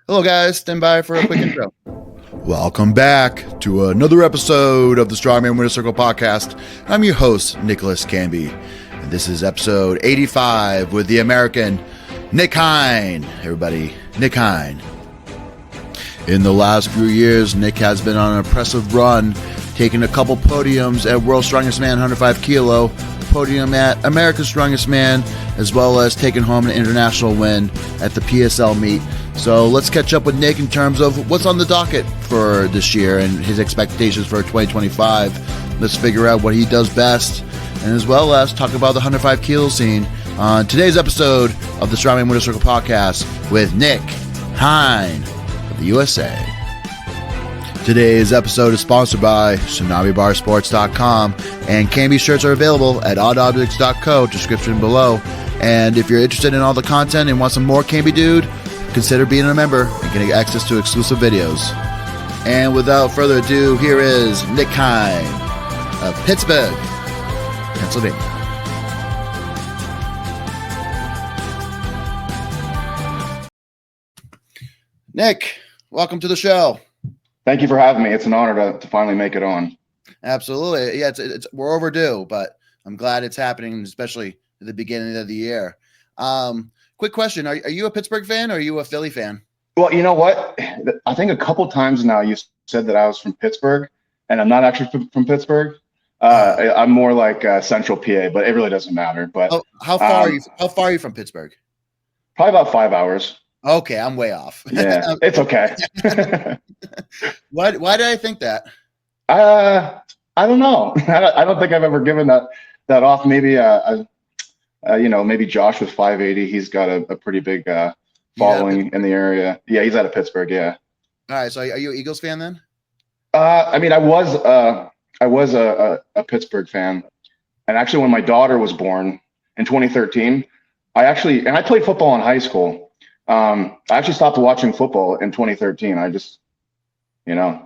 Hello, guys. Stand by for a quick intro. Welcome back to another episode of the Strongman Winner Circle podcast. I'm your host, Nicholas Canby, and this is episode 85 with the American Nick Hein. Everybody, Nick Hein. In the last few years, Nick has been on an impressive run, taking a couple podiums at World's Strongest Man 105 Kilo, podium at America's Strongest Man, as well as taking home an international win at the PSL meet. So let's catch up with Nick in terms of what's on the docket for this year and his expectations for 2025. Let's figure out what he does best, and as well as talk about the 105 kilo scene on today's episode of the Strongman Winner Circle podcast with Nick Hein of the USA. Today's episode is sponsored by TsunamiBarSports.com, and Canby shirts are available at oddobjects.co, description below. And if you're interested in all the content and want some more Canby Dude, consider being a member and getting access to exclusive videos. And without further ado, here is Nick Hein of Pittsburgh, Pennsylvania. Nick, welcome to the show. Thank you for having me. It's an honor to finally make it on. Absolutely. Yeah, we're overdue, but I'm glad it's happening, especially at the beginning of the year. Quick question. Are you a Pittsburgh fan or are you a Philly fan? Well, you know what? I think a couple times now you said that I was from Pittsburgh, and I'm not actually from Pittsburgh. I'm more like Central PA, but it really doesn't matter. But how far are you from Pittsburgh? Probably about 5 hours. Okay, I'm way off. Yeah, it's okay. Why did I think that? I don't know. I don't think I've ever given that off. Maybe maybe Josh with 580. He's got a pretty big following in the area. Yeah, he's out of Pittsburgh. Yeah. All right. So are you an Eagles fan then? I mean, I was a Pittsburgh fan, and actually, when my daughter was born in 2013, I played football in high school. I actually stopped watching football in 2013. I just, I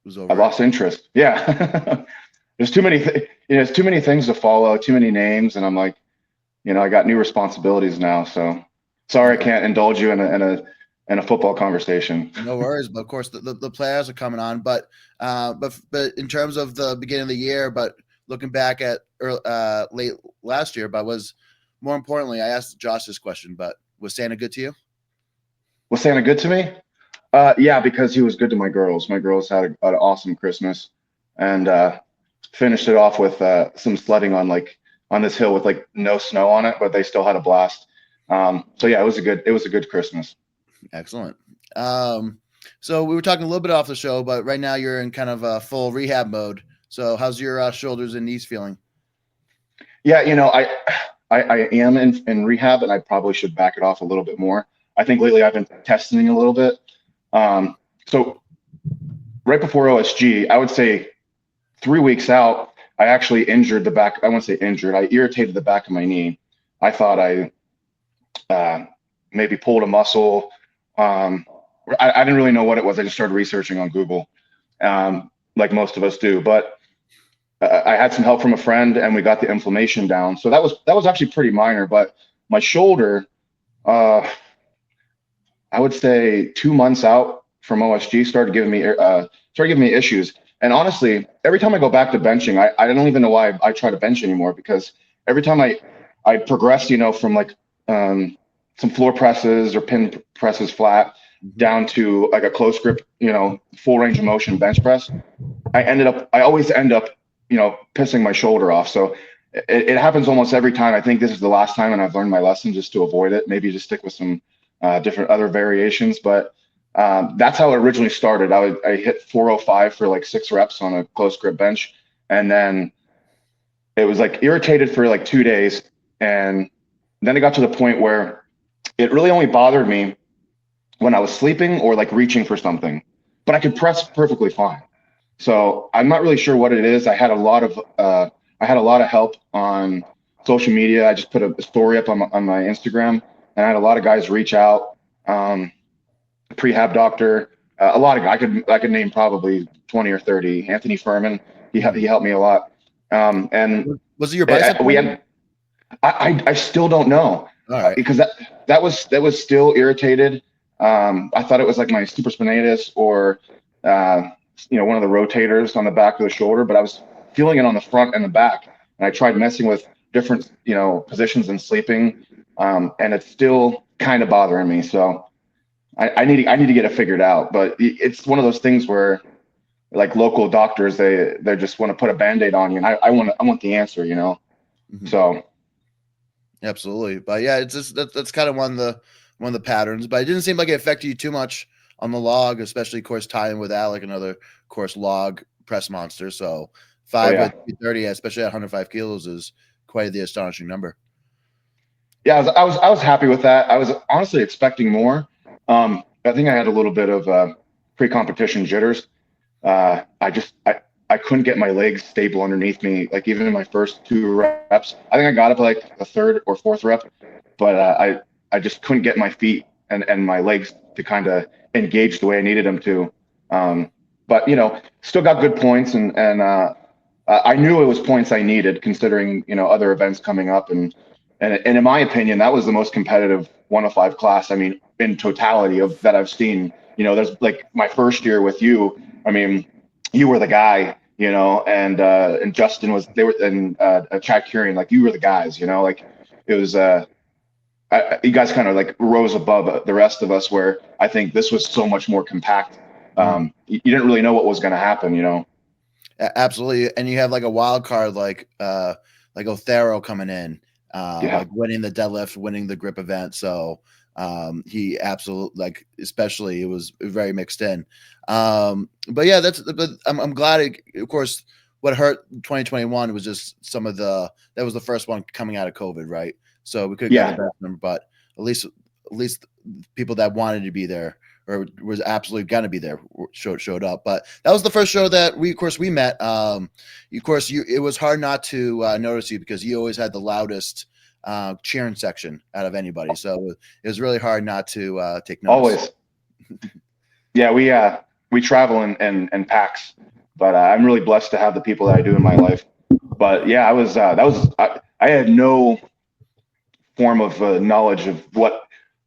lost interest. Yeah. There's too many things to follow, too many names. And I'm like, I got new responsibilities now. So sorry, I can't indulge you in a football conversation. No worries. But of course the players are coming on, but in terms of the beginning of the year, but looking back at late last year, but was more importantly, I asked Josh this question, but was Santa good to you? Was Santa good to me? Yeah, because he was good to my girls. My girls had an awesome Christmas, and finished it off with some sledding on this hill with no snow on it, but they still had a blast. So yeah, it was a good Christmas. Excellent. So we were talking a little bit off the show, but right now you're in kind of a full rehab mode. So how's your shoulders and knees feeling? Yeah, I am in rehab, and I probably should back it off a little bit more. I think lately I've been testing a little bit. So right before OSG, I would say 3 weeks out, I actually injured the back. I won't say injured. I irritated the back of my knee. I thought I maybe pulled a muscle. I didn't really know what it was. I just started researching on Google, like most of us do. But I had some help from a friend, and we got the inflammation down. So that was actually pretty minor. But my shoulder, I would say 2 months out from OSG, started giving me issues. And honestly, every time I go back to benching, I don't even know why I try to bench anymore, because every time I progress, from some floor presses or pin presses flat down to like a close grip, full range of motion bench press, I always end up, pissing my shoulder off. So it happens almost every time. I think this is the last time, and I've learned my lesson just to avoid it. Maybe just stick with some different other variations, but that's how it originally started. I hit 405 for 6 reps on a close grip bench, and then it was irritated for 2 days, and then it got to the point where it really only bothered me when I was sleeping or reaching for something, but I could press perfectly fine. So I'm not really sure what it is. I had a lot of help on social media. I just put a story up on my Instagram, and I had a lot of guys reach out. Prehab doctor, a lot of guys. I could name probably 20 or 30. Anthony Furman, he helped me a lot. And was it your bicep? I still don't know. All right. Because that was still irritated. I thought it was like my supraspinatus or, one of the rotators on the back of the shoulder, but I was feeling it on the front and the back. And I tried messing with different, positions and sleeping. And it's still kind of bothering me. So I need to get it figured out, but it's one of those things where like local doctors, they just want to put a Band-Aid on you. And I want the answer, Mm-hmm. So. Absolutely. But yeah, it's just that's kind of one of the patterns, but it didn't seem like it affected you too much on the log, especially of course tying with Alec, another of course log press monster. So 5 at 230, especially at 105 kilos, is quite the astonishing number. Yeah, I was happy with that. I was honestly expecting more. I think I had a little bit of pre-competition jitters. I couldn't get my legs stable underneath me. Like even in my first 2 reps, I think I got up like the 3rd or 4th rep, but I just couldn't get my feet and my legs to kind of engage the way I needed them to. But still got good points, and I knew it was points I needed considering other events coming up, and in my opinion, that was the most competitive 105 class. I mean, in totality of that I've seen. There's like my first year with you. I mean, you were the guy, and Justin was they were and Chad Curien, like you were the guys, like it was you guys kind of like rose above the rest of us, where I think this was so much more compact. You didn't really know what was going to happen, Absolutely. And you have like a wild card like Othero coming in, like winning the deadlift, winning the grip event. So he absolutely, like, especially it was very mixed in. But yeah, but I'm glad of course what hurt 2021 was just that was the first one coming out of COVID, right? So we could get the best number, but at least people that wanted to be there or was absolutely going to be there showed up. But that was the first show that we met. It was hard not to notice you because you always had the loudest cheering section out of anybody. So it was really hard not to take notice. Always. Yeah, we travel in packs, but I'm really blessed to have the people that I do in my life. But yeah, I had no form of knowledge of what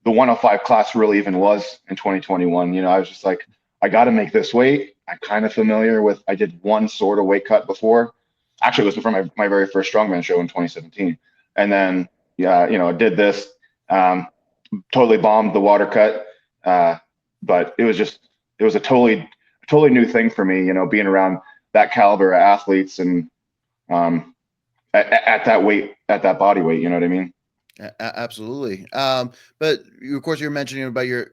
the 105 class really even was in 2021. I was just like, I got to make this weight. I'm kind of familiar with, I did one sort of weight cut before. Actually, it was before my very first Strongman show in 2017. And then, I did this, totally bombed the water cut. But it was a totally new thing for me, being around that caliber of athletes and at that weight, at that body weight, you know what I mean? Absolutely. But of course you're mentioning about your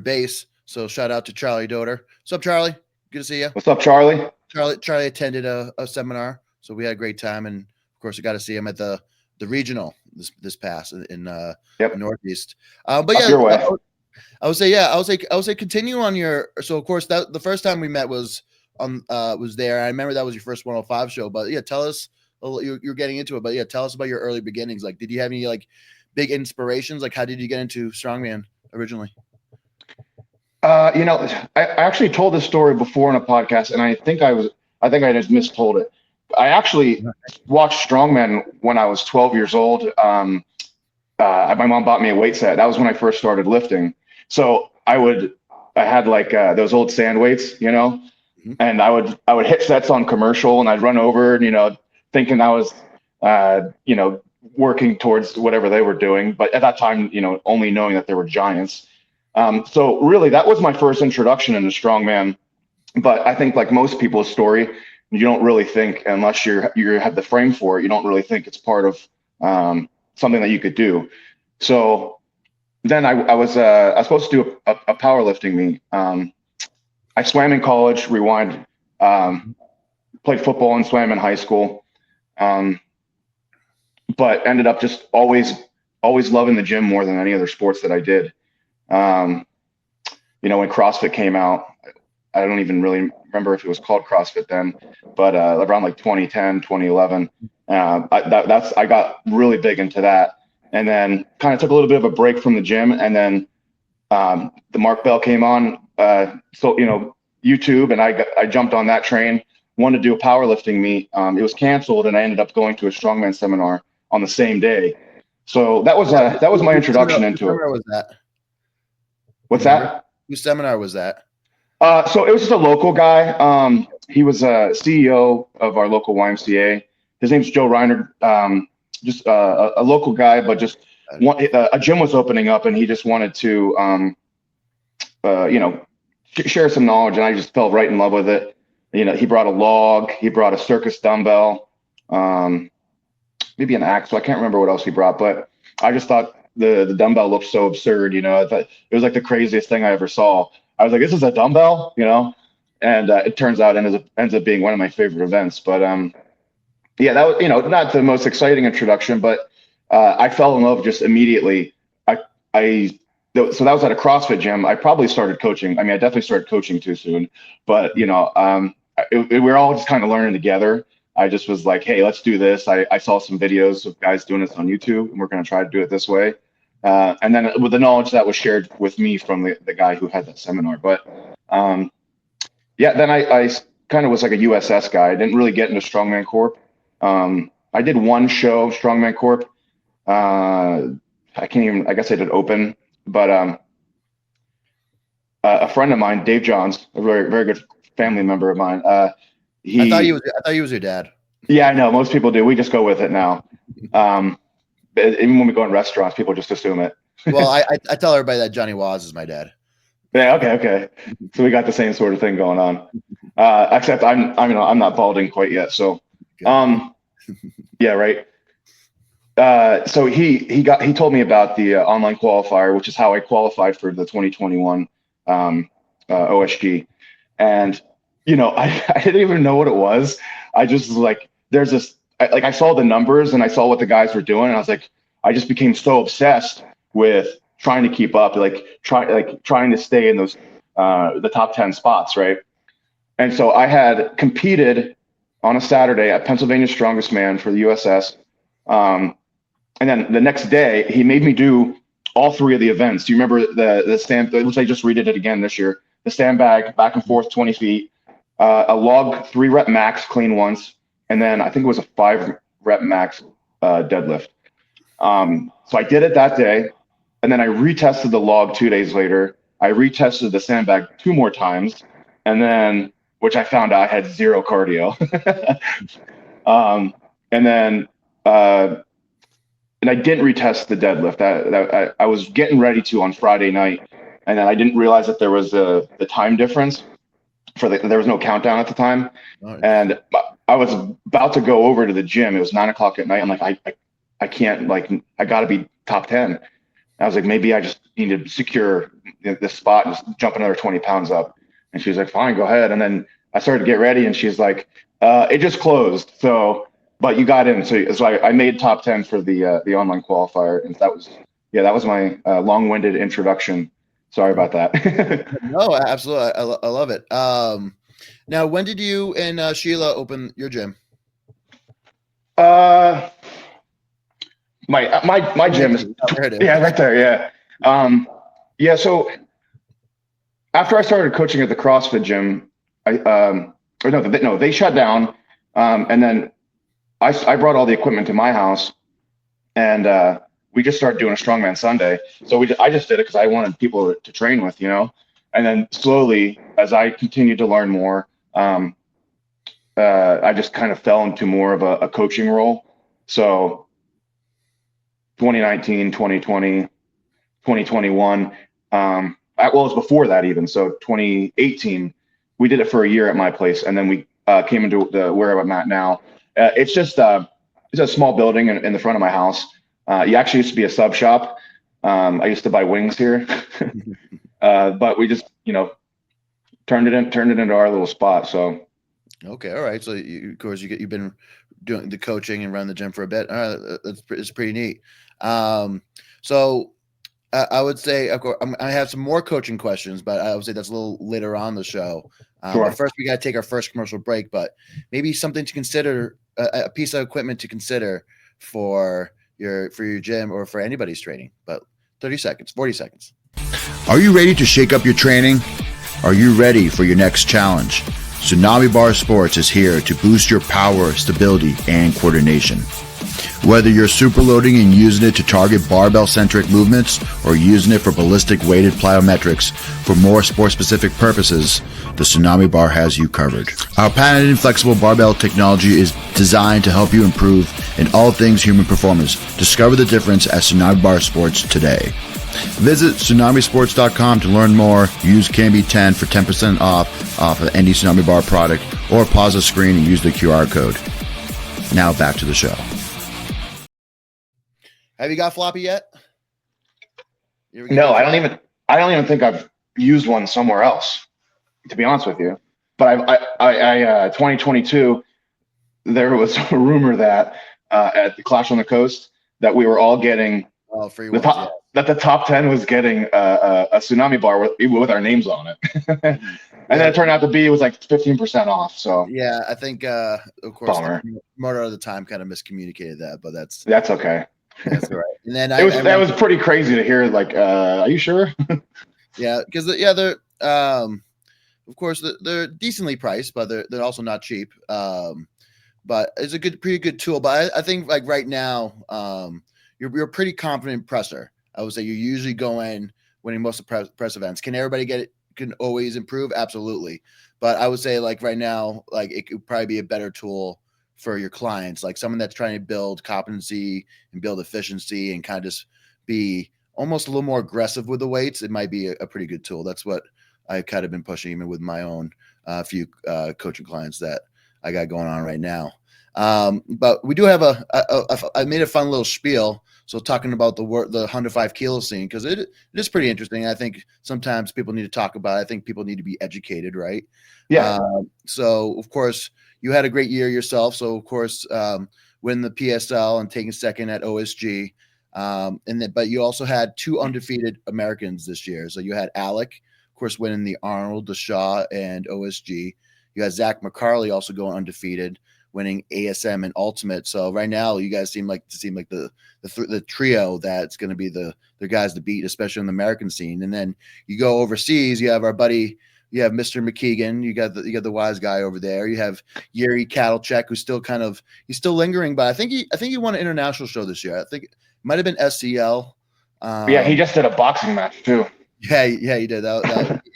base. So shout out to Charlie Doder. What's up, Charlie? Good to see you. What's up, Charlie? Charlie attended a seminar, so we had a great time, and of course I got to see him at the regional this past in Northeast. But yeah, your way. I would say continue on your. So of course that the first time we met was there. I remember that was your first 105 show. But yeah, tell us. You're getting into it, but yeah, tell us about your early beginnings. Like, did you have any like big inspirations? Like, how did you get into Strongman originally? I actually told this story before in a podcast, and I think I just mistold it. I actually watched Strongman when I was 12 years old. My mom bought me a weight set. That was when I first started lifting. So I had like those old sand weights, and I would hit sets on commercial, and I'd run over, thinking I was, working towards whatever they were doing. But at that time, only knowing that they were giants. So really, that was my first introduction into Strongman. But I think like most people's story, you don't really think, unless you have the frame for it, you don't really think it's part of something that you could do. So then I was supposed to do a powerlifting meet. I swam in college, rewind, played football and swam in high school. But ended up just always loving the gym more than any other sports that I did. When CrossFit came out, I don't even really remember if it was called CrossFit then, but around like 2010, 2011, I got really big into that, and then kind of took a little bit of a break from the gym, and then the Mark Bell came on, so YouTube, and I jumped on that train. Wanted to do a powerlifting meet. It was canceled, and I ended up going to a Strongman seminar on the same day. So that was my introduction into it. What was that? What's that? Whose seminar was that? So it was just a local guy. He was a CEO of our local YMCA. His name's Joe Reiner. Just a local guy, but just a gym was opening up, and he just wanted to, share some knowledge. And I just fell right in love with it. He brought a log, he brought a circus dumbbell, maybe an axle. I can't remember what else he brought, but I just thought the dumbbell looked so absurd. I thought it was like the craziest thing I ever saw. I was like, this is a dumbbell, and it turns out it ends up being one of my favorite events. But that was, not the most exciting introduction, but I fell in love just immediately. So that was at a CrossFit gym. I probably started coaching. I mean, I definitely started coaching too soon, but we're all just kind of learning together. I just was like, hey, let's do this. I saw some videos of guys doing this on YouTube, and we're going to try to do it this way. And then with the knowledge that was shared with me from the guy who had that seminar. But then I kind of was like a USS guy. I didn't really get into Strongman Corp. I did one show, Strongman Corp. I guess I did open, but a friend of mine, Dave Johns, a very, very good family member of mine. I thought he was your dad. Yeah, I know. Most people do. We just go with it now. Even when we go in restaurants, people just assume it. Well, I tell everybody that Johnny Waz is my dad. Yeah. Okay. So we got the same sort of thing going on. Except I'm not balding quite yet. So, yeah, right. So he told me about the online qualifier, which is how I qualified for the 2021 OSG. And I didn't even know what it was. I just was like, there's this, I saw the numbers and I saw what the guys were doing, and I was like, I just became so obsessed with trying to keep up, trying to stay in those the top 10 spots, right? And so I had competed on a Saturday at Pennsylvania Strongest Man for the USS. And then the next day, he made me do all three of the events. Do you remember the stand, which I just redid it again this year, the sandbag, back and forth, 20 feet, a log 3-rep max clean once, and then I think it was a 5-rep max deadlift. So I did it that day, and then I retested the log 2 days later. I retested the sandbag 2 more times, and then, which I found out I had 0 cardio. And I didn't retest the deadlift. I was getting ready to on Friday night, and then I didn't realize that there was the time difference there was no countdown at the time. Nice. And I was about to go over to the gym. It was 9:00 at night. I'm like, I can't, I gotta be top 10. I was like, maybe I just need to secure this spot and just jump another 20 pounds up. And she was like, fine, go ahead. And then I started to get ready, and she's like, it just closed. But you got in. So I made top 10 for the online qualifier. And that was my long-winded introduction. Sorry about that. No, absolutely. I love it. Now, when did you and Sheila open your gym? My gym is right there. Yeah. So after I started coaching at the CrossFit gym, they shut down. And then I brought all the equipment to my house, and we just started doing a Strongman Sunday. So I just did it because I wanted people to train with, And then slowly, as I continued to learn more, I just kind of fell into more of a coaching role. So 2019, 2020, 2021, it was before that even. So 2018, we did it for a year at my place, and then we came into where I'm at now. It's just it's a small building in the front of my house. You actually used to be a sub shop. I used to buy wings here, but we just turned it into our little spot. So okay, all right. So of course you've been doing the coaching and running the gym for a bit. All right, it's pretty neat. So I would say, of course, I have some more coaching questions, but I would say that's a little later on the show. Sure. But first, we got to take our first commercial break, but maybe something to consider, a piece of equipment to consider for your gym or for anybody's training. But 40 seconds. Are you ready to shake up your training? Are you ready for your next challenge? Tsunami Bar Sports is here to boost your power, stability, and coordination. Whether you're superloading and using it to target barbell-centric movements or using it for ballistic weighted plyometrics for more sport-specific purposes, the Tsunami Bar has you covered. Our patented and flexible barbell technology is designed to help you improve in all things human performance. Discover the difference at Tsunami Bar Sports today. Visit tsunamisports.com to learn more. Use CANBY10 for 10% off of any Tsunami Bar product, or pause the screen and use the QR code. Now back to the show. Have you got floppy yet? No, I don't even think I've used one somewhere else, to be honest with you. But I 2022, there was a rumor that at the Clash on the Coast that we were all getting free the top, that the top 10 was getting a Tsunami Bar with our names on it. And then it turned out to be, it was like 15% off. So yeah, I think of course Murder of the Time kind of miscommunicated that, but that's okay. That's all right. And then that was pretty crazy to hear. Like, are you sure? Yeah, because they're of course they're decently priced, but they're also not cheap. But it's a pretty good tool. But I think like right now, you're a pretty confident presser. I would say you're usually going winning most of press events. Can everybody get it? Can always improve? Absolutely. But I would say like right now, like it could probably be a better tool for your clients, like someone that's trying to build competency and build efficiency and kind of just be almost a little more aggressive with the weights. It might be a pretty good tool. That's what I've kind of been pushing even with my own few coaching clients that I got going on right now. But we do have I made a fun little spiel. So talking about the 105 kilo scene, because it is pretty interesting. I think sometimes people need to talk about it. I think people need to be educated, right? Yeah. So of course you had a great year yourself. So of course, win the PSL and taking second at OSG. But you also had two undefeated Americans this year. So you had Alec, of course, winning the Arnold, the Shaw, and OSG. You had Zach McCarley also going undefeated, winning ASM and Ultimate. So right now, you guys seem like the trio that's going to be the guys to beat, especially in the American scene. And then you go overseas, you have our buddy, you have Mr. McKeegan, you got the wise guy over there. You have Yuri Kattlecheck, who's still he's still lingering, but I think he won an international show this year. I think it might have been SCL. Yeah, he just did a boxing match too. Yeah, he did.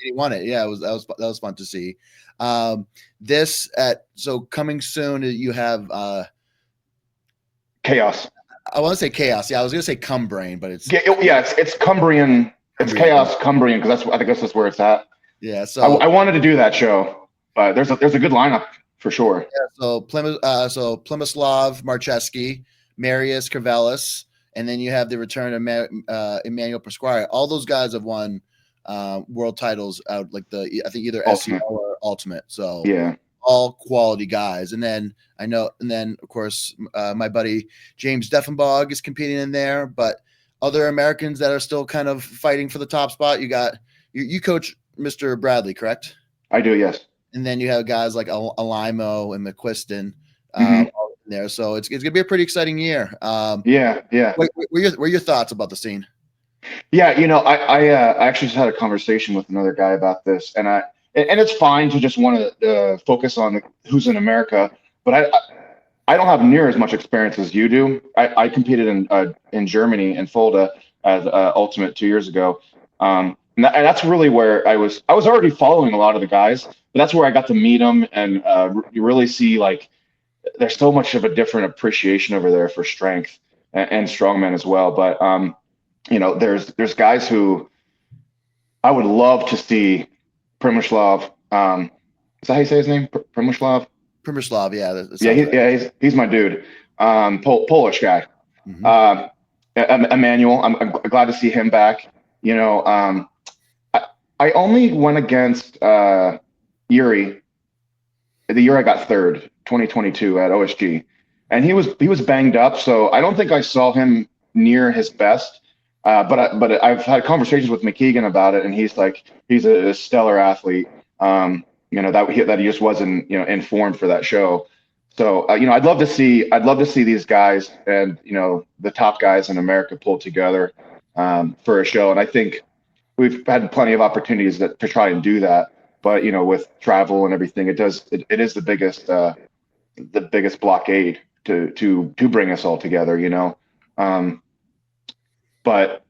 He won it. Yeah, that was fun to see. So coming soon, you have Chaos. I want to say Chaos. Yeah, I was gonna say Cumbrain, but it's it's Cumbrian. It's Chaos Cumbrian, because I think that's where it's at. Yeah, so I wanted to do that show, but there's a good lineup for sure. Yeah, so Plimislav Marcheski, Marius Carvelis, and then you have the return of Emmanuel Pasquale. All those guys have won world titles out, like I think either Ultimate. SCL or Ultimate. So yeah, all quality guys. And then of course my buddy James Deffenbog is competing in there, but other Americans that are still kind of fighting for the top spot. You coach Mr. Bradley, correct? I do, yes. And then you have guys like Alimo and McQuiston all in there. So it's gonna be a pretty exciting year. Yeah. What are your thoughts about the scene? Yeah, I actually just had a conversation with another guy about this, and it's fine to just want to focus on who's in America, but I don't have near as much experience as you do. I competed in Germany in Fulda as Ultimate 2 years ago. And that's really where I was already following a lot of the guys, but that's where I got to meet them, and you really see like there's so much of a different appreciation over there for strength and strongman as well. But there's guys who I would love to see. Primislav, is that how you say his name? Primislav, yeah. He's my dude. Polish guy. Mm-hmm. Emmanuel, I'm glad to see him back. I only went against Yuri the year I got third, 2022 at OSG, and he was banged up, so I don't think I saw him near his best. But I've had conversations with McKeegan about it, and he's like, he's a stellar athlete. That he just wasn't informed for that show. So I'd love to see these guys and the top guys in America pull together for a show, and I think we've had plenty of opportunities to try and do that. But with travel and everything, it is the biggest blockade to bring us all together, you know. But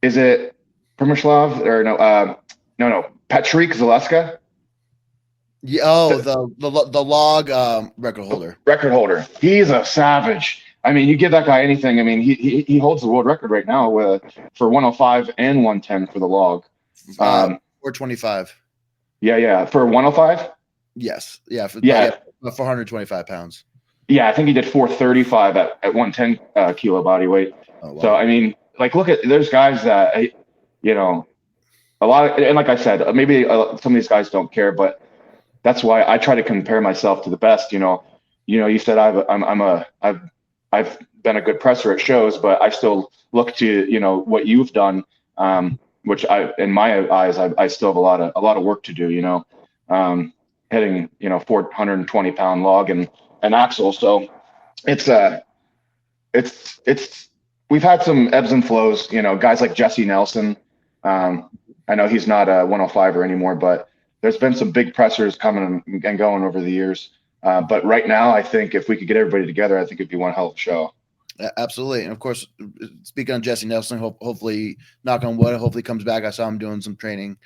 is it Primoslav or no, Patrick Zaleska? Yeah, oh, the log record holder. Record holder. He's a savage. I mean, you give that guy anything. I mean, he holds the world record right now for 105 and 110 for the log. 425. Yeah, for 105. Yes, yeah, for 425 pounds. Yeah, I think he did 435 at 110 kilo body weight. Oh, wow. So I mean, like, look at there's guys that a lot of, and like I said, maybe some of these guys don't care, but that's why I try to compare myself to the best. You said I've been a good presser at shows, but I still look to what you've done, which in my eyes I still have a lot of work to do. Hitting 420-pound log and axle. So it's we've had some ebbs and flows. Guys like Jesse Nelson. I know he's not a 105er anymore, but there's been some big pressers coming and going over the years. But right now, I think if we could get everybody together, I think it'd be one hell of a show. Absolutely. And of course, speaking on Jesse Nelson, hopefully, knock on wood, hopefully comes back. I saw him doing some training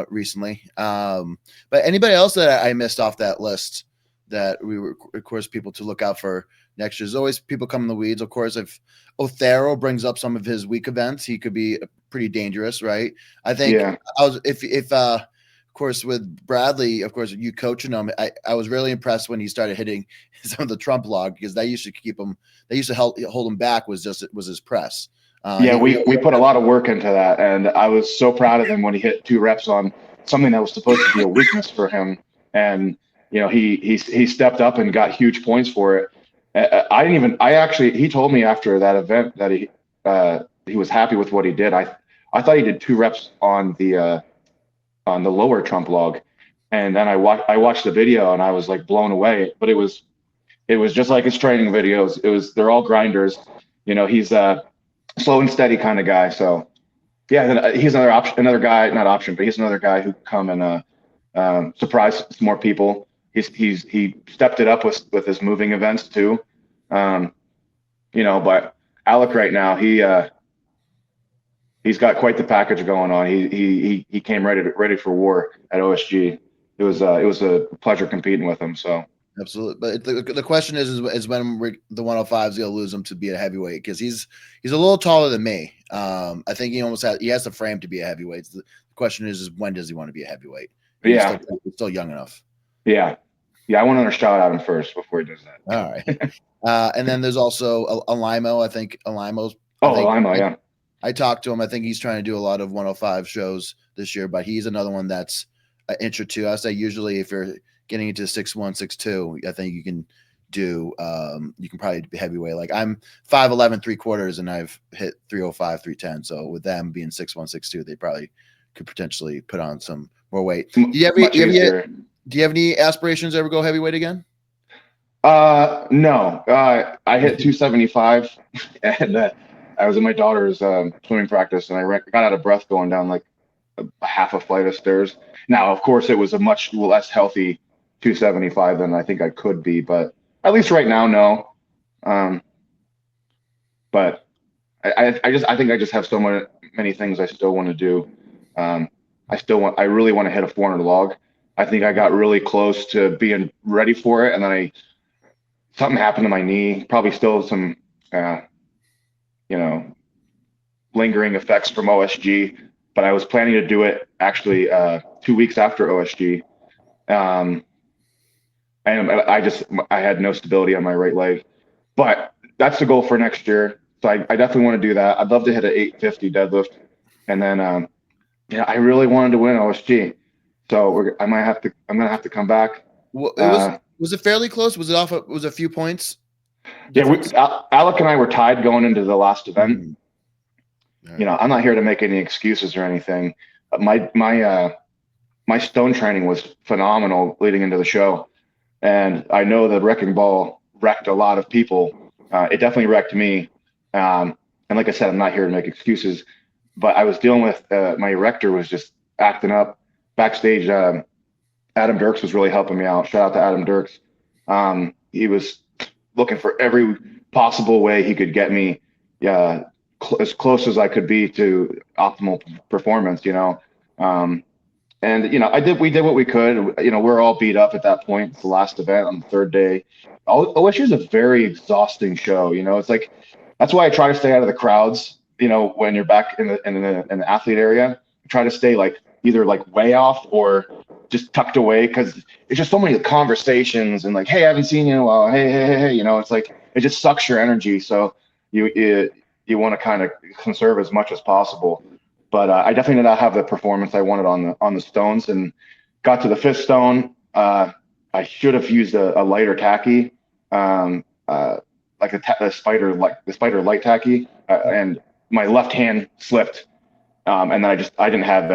recently. But anybody else that I missed off that list that we were, of course, people to look out for next year? There's always people come in the weeds. Of course, if Othero brings up some of his weak events, he could be pretty dangerous, right? I think of course, with Bradley, of course, you coaching him, I was really impressed when he started hitting some of the Trump log, because that used to keep him, they used to hold him back was his press. We put a lot of work into that, and I was so proud of him when he hit 2 reps on something that was supposed to be a weakness for him, and he stepped up and got huge points for it. He told me after that event that he was happy with what he did. I thought he did 2 reps on the lower Trump log, and then I watched the video and I was like blown away. But it was just like his training videos. They're all grinders. He's a slow and steady kind of guy. So yeah, he's another guy, not option, but he's another guy who come and surprise some more people. He stepped it up with his moving events too. But Alec right now, he's got quite the package going on. He came ready for war at OSG. It was a pleasure competing with him. So absolutely. But the question is when the 105 is going to lose him to be a heavyweight, because he's a little taller than me. I think he has the frame to be a heavyweight. The question is when does he want to be a heavyweight? Yeah, he's still young enough. Yeah. I want another shot at him first before he does that. All right. And then there's also Alimo. I think Alimo's. Alimo, yeah. I talked to him. I think he's trying to do a lot of 105 shows this year, but he's another one that's an inch or two. I say usually if you're getting into 6'1", 6'2", I think you can do. You can probably be heavyweight. Like I'm 5'11", 3/4, and I've hit 305, 310. So with them being 6'1", 6'2", they probably could potentially put on some more weight. Do you have any aspirations to ever go heavyweight again? No. I hit 275, and I was in my daughter's swimming practice, and I got out of breath going down like a half a flight of stairs. Now, of course, it was a much less healthy 275 than I think I could be, but at least right now, no. But I think I just have so many things I still want to do. I really want to hit a 400 log. I think I got really close to being ready for it, and then something happened to my knee. Probably still some, lingering effects from OSG. But I was planning to do it actually 2 weeks after OSG, and I had no stability on my right leg. But that's the goal for next year. So I definitely want to do that. I'd love to hit an 850 deadlift, and then I really wanted to win OSG. So I'm gonna have to come back. Was it fairly close? Was it was a few points? Yeah, Alec and I were tied going into the last event. I'm not here to make any excuses or anything. My stone training was phenomenal leading into the show, and I know the wrecking ball wrecked a lot of people. It definitely wrecked me. And like I said, I'm not here to make excuses, but I was dealing with my erector was just acting up. Backstage, Adam Dirks was really helping me out. Shout out to Adam Dirks. He was looking for every possible way he could get me as close as I could be to optimal performance, and we did what we could. We're all beat up at that point. It's the last event on the third day. OSU is a very exhausting show. It's like that's why I try to stay out of the crowds. When you're back in the athlete area, I try to stay like either like way off or just tucked away, because it's just so many conversations and like, hey, I haven't seen you in a while. Hey. It's like it just sucks your energy. So you want to kind of conserve as much as possible. But I definitely did not have the performance I wanted on the stones, and got to the fifth stone. I should have used a lighter tacky, like the spider light tacky, and my left hand slipped, and then I didn't have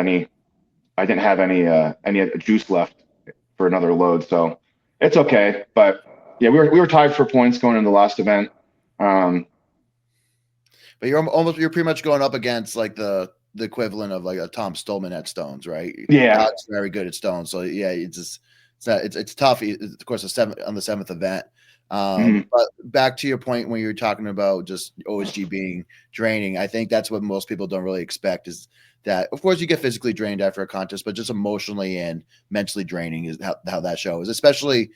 any juice left for another load, so it's okay. But yeah, we were tied for points going into the last event. But you're pretty much going up against like the equivalent of like a Tom Stolman at stones, right? Yeah, Todd's very good at stones, so yeah, it's tough. Of course, on the seventh event. But back to your point when you're talking about just OSG being draining, I think that's what most people don't really expect, is that of course you get physically drained after a contest, but just emotionally and mentally draining is how that show is. Especially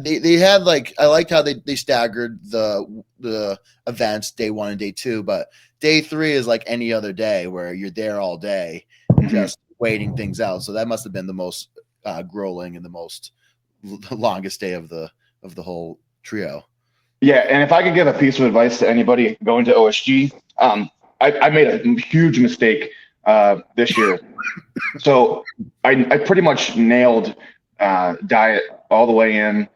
they had like, I liked how they staggered the events day 1 and day 2, but day 3 is like any other day where you're there all day just waiting things out. So that must have been the most grueling and the longest day of the whole trio. Yeah, and if I could give a piece of advice to anybody going to OSG, I made a huge mistake this year. So I pretty much nailed diet all the way in.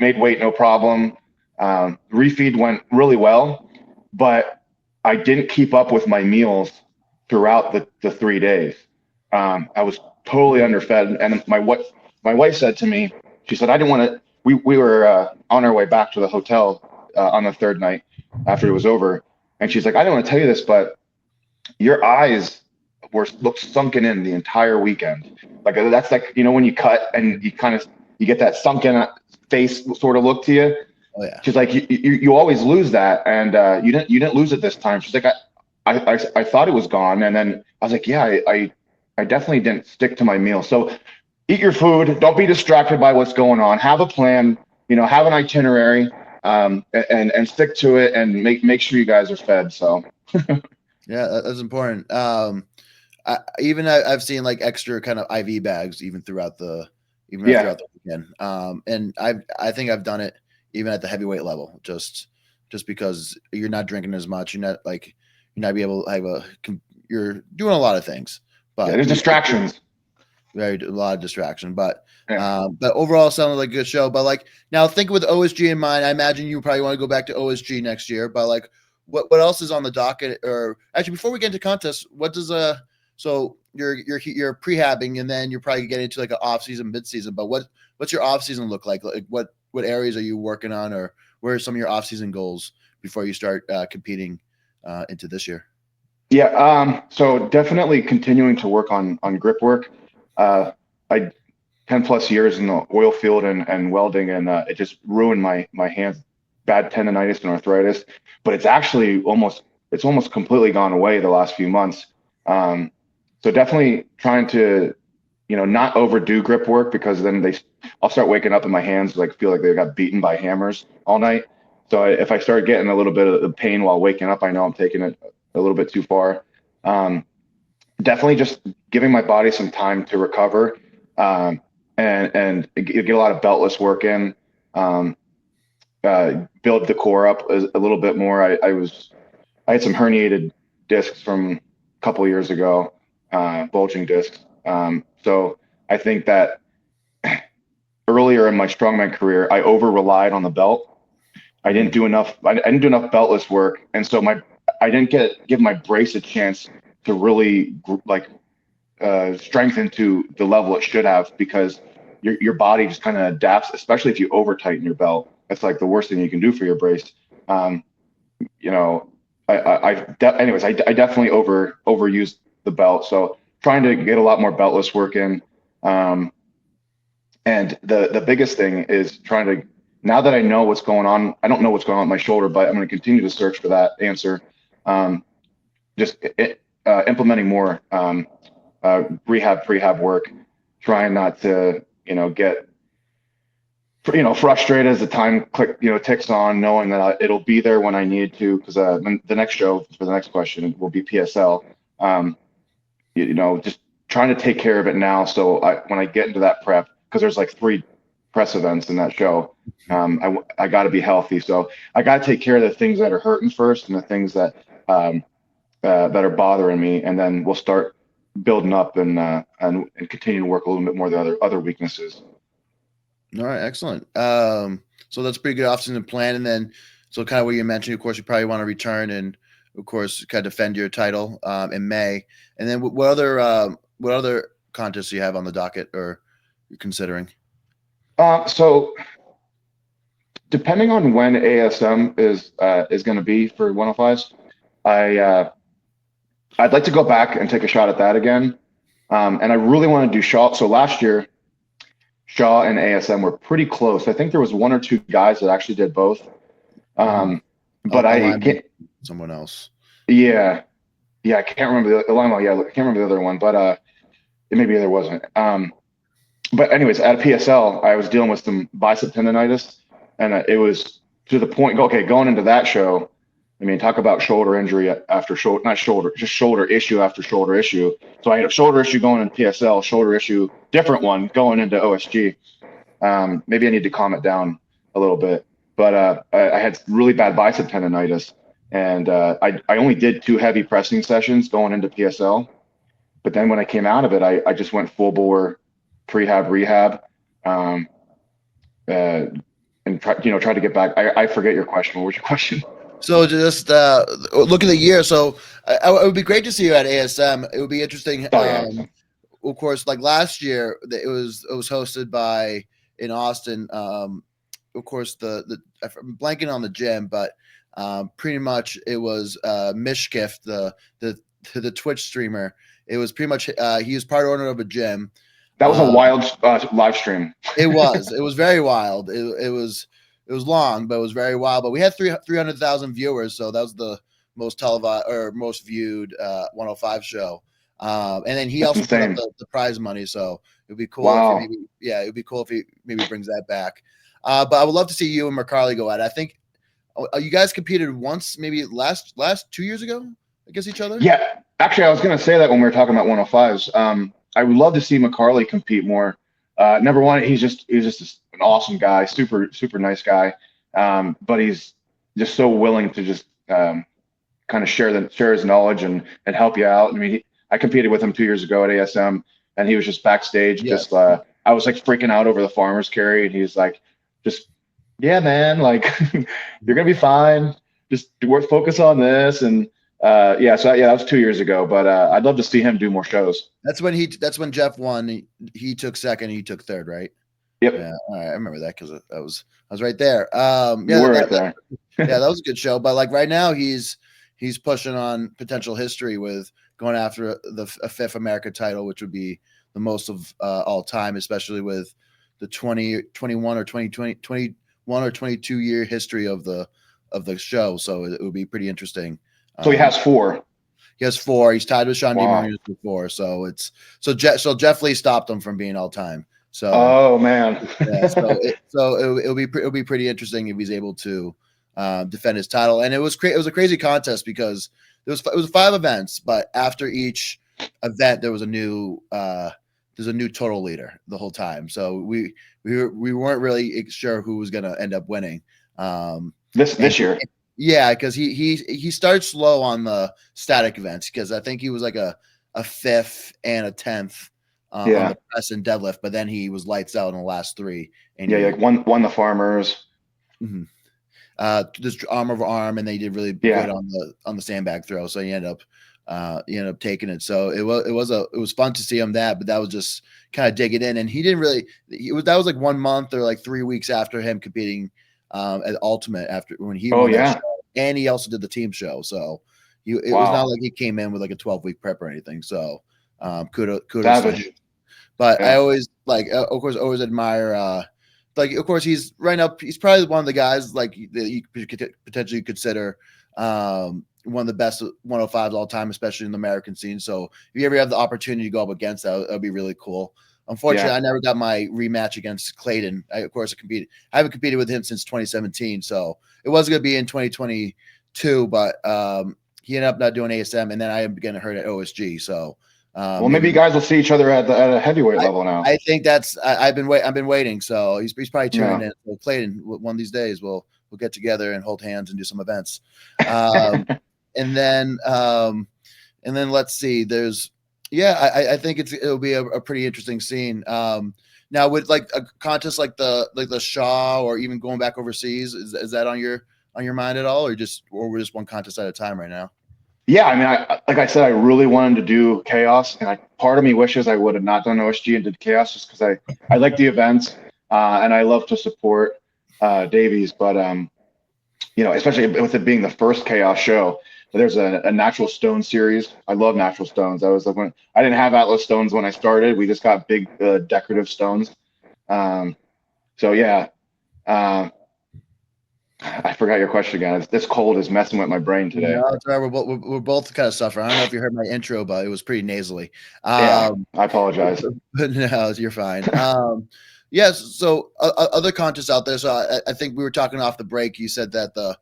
Made weight no problem. Refeed went really well, but I didn't keep up with my meals throughout the 3 days. I was totally underfed, and my wife said to me, she said, I didn't want to. We were on our way back to the hotel on the third night after it was over, and she's like, I didn't want to tell you this, but your eyes looked sunken in the entire weekend. Like that's like, when you cut and you get that sunken face sort of look to you. Oh yeah. She's like, you always lose that, and you didn't lose it this time. She's like, I thought it was gone, and then I was like, yeah, I definitely didn't stick to my meal. So eat your food. Don't be distracted by what's going on. Have a plan. Have an itinerary, and stick to it, and make sure you guys are fed. So. Yeah, that's important. I've seen like extra kind of IV bags even throughout the weekend. And I think I've done it even at the heavyweight level, just because you're not drinking as much. You're not be able to have you're doing a lot of things, but there's distractions. A lot of distraction, but overall sounded like a good show. But like now, thinking with OSG in mind, I imagine you probably want to go back to OSG next year. But like, what else is on the docket? Or actually, before we get into contests, what does so you're prehabbing, and then you're probably getting into like an off season, mid season. But what's your off season look like? Like what areas are you working on, or where are some of your off season goals before you start competing into this year? Yeah, so definitely continuing to work on grip work. I 10 plus years in the oil field and welding, and it just ruined my hands. Bad tendonitis and arthritis, but it's actually almost completely gone away the last few months. So definitely trying to, not overdo grip work, because then I'll start waking up and my hands like feel like they got beaten by hammers all night. So if I start getting a little bit of pain while waking up, I know I'm taking it a little bit too far. Definitely just giving my body some time to recover, and get a lot of beltless work in. Build the core up a little bit more. I had some herniated discs from a couple years ago, bulging discs. So I think that earlier in my strongman career, I over relied on the belt. I didn't do enough beltless work, and so I didn't give my brace a chance to really strengthen to the level it should have, because your body just kind of adapts, especially if you over tighten your belt. It's like the worst thing you can do for your brace. I definitely overused the belt. So trying to get a lot more beltless work in. And the biggest thing is trying to, now that I know what's going on, I don't know what's going on with my shoulder, but I'm going to continue to search for that answer. Just implementing more prehab work, trying not to, get, frustrated as the time ticks on, knowing that it'll be there when I need to, because the next show for the next question will be PSL. Just trying to take care of it now. So when I get into that prep, because there's like 3 press events in that show, I got to be healthy. So I got to take care of the things that are hurting first, and the things that are bothering me, and then we'll start building up and continue to work a little bit more the other weaknesses. All right, excellent. So that's a pretty good offseason plan. And then, so kind of what you mentioned, of course, you probably want to return and, of course, kind of defend your title in May. And then what other contests do you have on the docket or you're considering? So depending on when ASM is going to be for 105s, I'd like to go back and take a shot at that again. And I really want to do Shaw. So last year, Shaw and ASM were pretty close. I think there was 1 or 2 guys that actually did both. But I can't. Someone else. Yeah, I can't remember the line. Yeah, I can't remember the other one, but maybe there wasn't. But anyways, at a PSL, I was dealing with some bicep tendonitis, and it was to the point. Okay, going into that show, I mean, talk about shoulder injury after shoulder, not shoulder, just shoulder issue after shoulder issue. So I had a shoulder issue going into PSL, shoulder issue, different one going into OSG. Maybe I need to calm it down a little bit, but I had really bad bicep tendonitis, and I only did 2 heavy pressing sessions going into PSL. But then when I came out of it, I just went full bore prehab, rehab, and try to get back. I forget your question. What was your question? So just look at the year. So it would be great to see you at ASM. It would be interesting. Of course, like last year, it was hosted by in Austin. Of course, I'm blanking on the gym, but pretty much it was Mishkif, the Twitch streamer. It was pretty much he was part owner of a gym. That was a wild live stream. It was very wild. It was long, but it was very wild. But we had 300,000 viewers, so that was the most televised or most viewed 105 show. And then he also put up the prize money, so it'd be cool. Wow. It'd be cool if he maybe brings that back. But I would love to see you and McCarley go at it. I think you guys competed once, maybe last 2 years ago against each other. Yeah, actually, I was going to say that when we were talking about 105s. I would love to see McCarley compete more. Number one, he's just an awesome guy, super nice guy. But he's just so willing to just kind of share his knowledge and help you out. I mean, I competed with him 2 years ago at ASM, and he was just backstage. Yes. I was like freaking out over the farmer's carry, and he's like, just, yeah, man, like you're gonna be fine. Just focus on this. And that was 2 years ago. But I'd love to see him do more shows. That's when Jeff won. He took second. He took third, right? Yep. Yeah. All right. I remember that because I was right there. You were right there. Yeah, that was a good show. But like right now, he's pushing on potential history with going after a 5th America title, which would be the most of all time, especially with the 21 or 22 year history of the show. So it would be pretty interesting. So he has 4. He has 4. He's tied with Sean DeMarinis before. So Jeff Lee stopped him from being all time. So oh man. Yeah, it'll be pretty interesting if he's able to defend his title. And it was a crazy contest because it was 5 events, but after each event there was a new total leader the whole time. So we weren't really sure who was going to end up winning. This year. Yeah, because he started slow on the static events because I think he was like a 5th and a 10th on the press and deadlift, but then he was lights out in the last 3. And won the farmers. Mm-hmm. This arm over arm, and they did really good on the sandbag throw. So he ended up taking it. So it was fun to see him but that was just kind of digging in, and he didn't really. That was like 1 month or like 3 weeks after him competing at Ultimate after when he won that show. And he also did the team show. So it was not like he came in with like a 12-week prep or anything. So kudos to him. But I Yeah. always of course, always admire. Of course, he's right up. He's probably one of the guys like that you could potentially consider one of the best 105s all time, especially in the American scene. So if you ever have the opportunity to go up against that'd be really cool. Unfortunately, Yeah. I never got my rematch against Clayton. I haven't competed with him since 2017, so it was going to be in 2022, but he ended up not doing ASM, and then I am getting hurt at OSG. So Maybe you guys will see each other at a heavyweight level now. I think I've been waiting. So he's probably tuning in. So Clayton, one of these days we'll get together and hold hands and do some events. And then let's see. I think it'll be a pretty interesting scene. Now with like a contest like the Shaw or even going back overseas, is that on your mind at all, or we're just one contest at a time right now? Yeah, I mean, like I said, I really wanted to do Chaos, and part of me wishes I would have not done OSG and did Chaos just because I like the events and I love to support Davies, but especially with it being the first Chaos show. There's a natural stone series. I love natural stones. I didn't have Atlas stones when I started. We just got big decorative stones. So yeah, I forgot your question again. This cold is messing with my brain today. No, it's all right. We're both kind of suffering. I don't know if you heard my intro, but it was pretty nasally. Yeah, I apologize. But no, you're fine. Yes. So other contests out there. So I think we were talking off the break. You said that the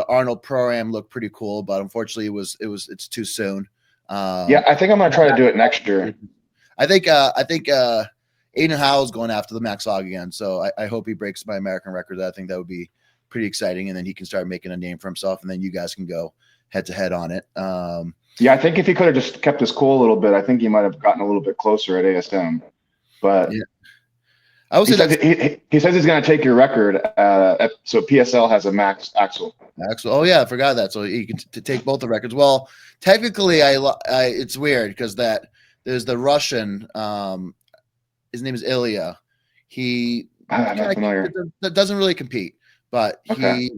Arnold Pro-Am looked pretty cool, but unfortunately it's too soon. Yeah, I think I'm gonna try to do it next year. I think Aiden Howell's going after the Max Log again. So I hope he breaks my American record. I think that would be pretty exciting, and then he can start making a name for himself, and then you guys can go head to head on it. Yeah, I think if he could have just kept his cool a little bit, I think he might have gotten a little bit closer at ASM. But yeah. I would say he says he's going to take your record. So PSL has a max axle. Oh yeah, I forgot that. So he can take both the records. Well, technically, it's weird because there's the Russian. His name is Ilya. I'm not familiar. Doesn't really compete, but he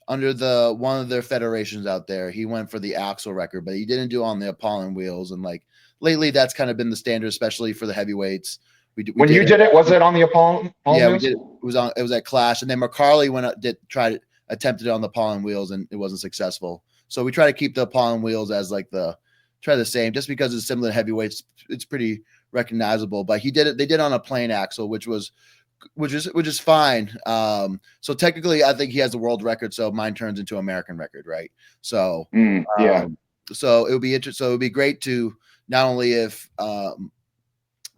under one of their federations out there, he went for the axle record, but he didn't do on the Apollon wheels. And like lately, that's kind of been the standard, especially for the heavyweights. When you did it, was it on the Apollon? Yeah, we did. It was at Clash, and then McCarley attempted it on the Apollon wheels, and it wasn't successful. So we try to keep the Apollon wheels as the same, just because it's similar to heavyweights. It's pretty recognizable. But he did it. They did on a plain axle, which is fine. So technically, I think he has the world record. So mine turns into American record, right? So yeah. So it would be interesting. So it would be great to not only if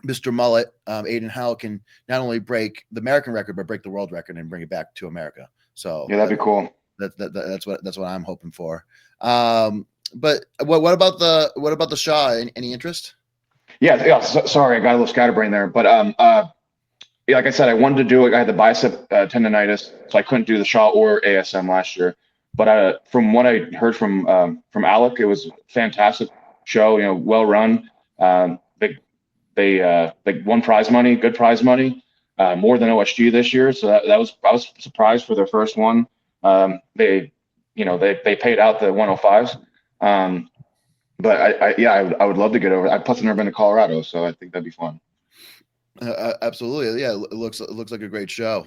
Mr. Mullet, Aiden Howell can not only break the American record, but break the world record and bring it back to America. So yeah, that'd be cool. That's what I'm hoping for. But what about the Shaw? Any interest? Yeah. Sorry, I got a little scatterbrain there, but like I said, I wanted to do it. I had the bicep tendonitis, so I couldn't do the Shaw or ASM last year. But from what I heard from Alec, it was a fantastic show. Well run. They won prize money, good prize money, more than OSG this year. So I was surprised for their first one. They paid out the 105s. But I would love to get over it. Plus I've never been to Colorado, so I think that'd be fun. Absolutely. Yeah. It looks like a great show.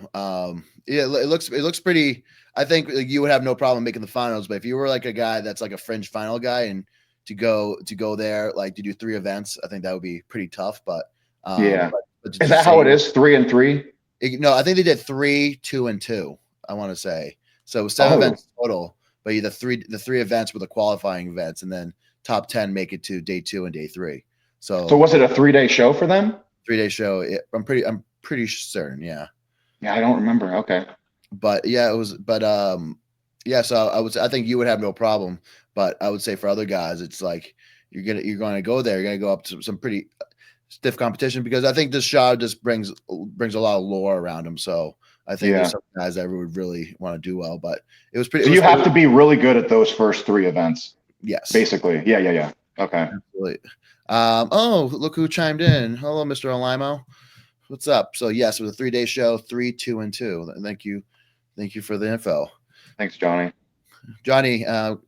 It looks pretty, I think you would have no problem making the finals, but if you were like a guy that's like a fringe final guy and to go there, like to do 3 events, I think that would be pretty tough. But yeah, but is that how it is? 3 and 3? No, I think they did 3, 2, and 2. I want to say so 7 events total, but the three events were the qualifying events, and then top 10 make it to day 2 and day 3. So was it a 3-day show for them? 3-day show. I'm pretty certain. Yeah. Yeah, I don't remember. Okay. But yeah, it was. But yeah. So I think you would have no problem. But I would say for other guys, it's like you're going to go there. You're going to go up to some pretty stiff competition, because I think this Shaw just brings a lot of lore around him. So I think there's some guys that would really want to do well. But it was pretty. So you have to be really good at those first 3 events. Yes. Basically. Yeah. Okay. Absolutely. Oh, look who chimed in. Hello, Mr. Olimo. What's up? So yes, it was a 3-day show, 3, 2, and 2. Thank you for the info. Thanks, Johnny. Johnny, I'll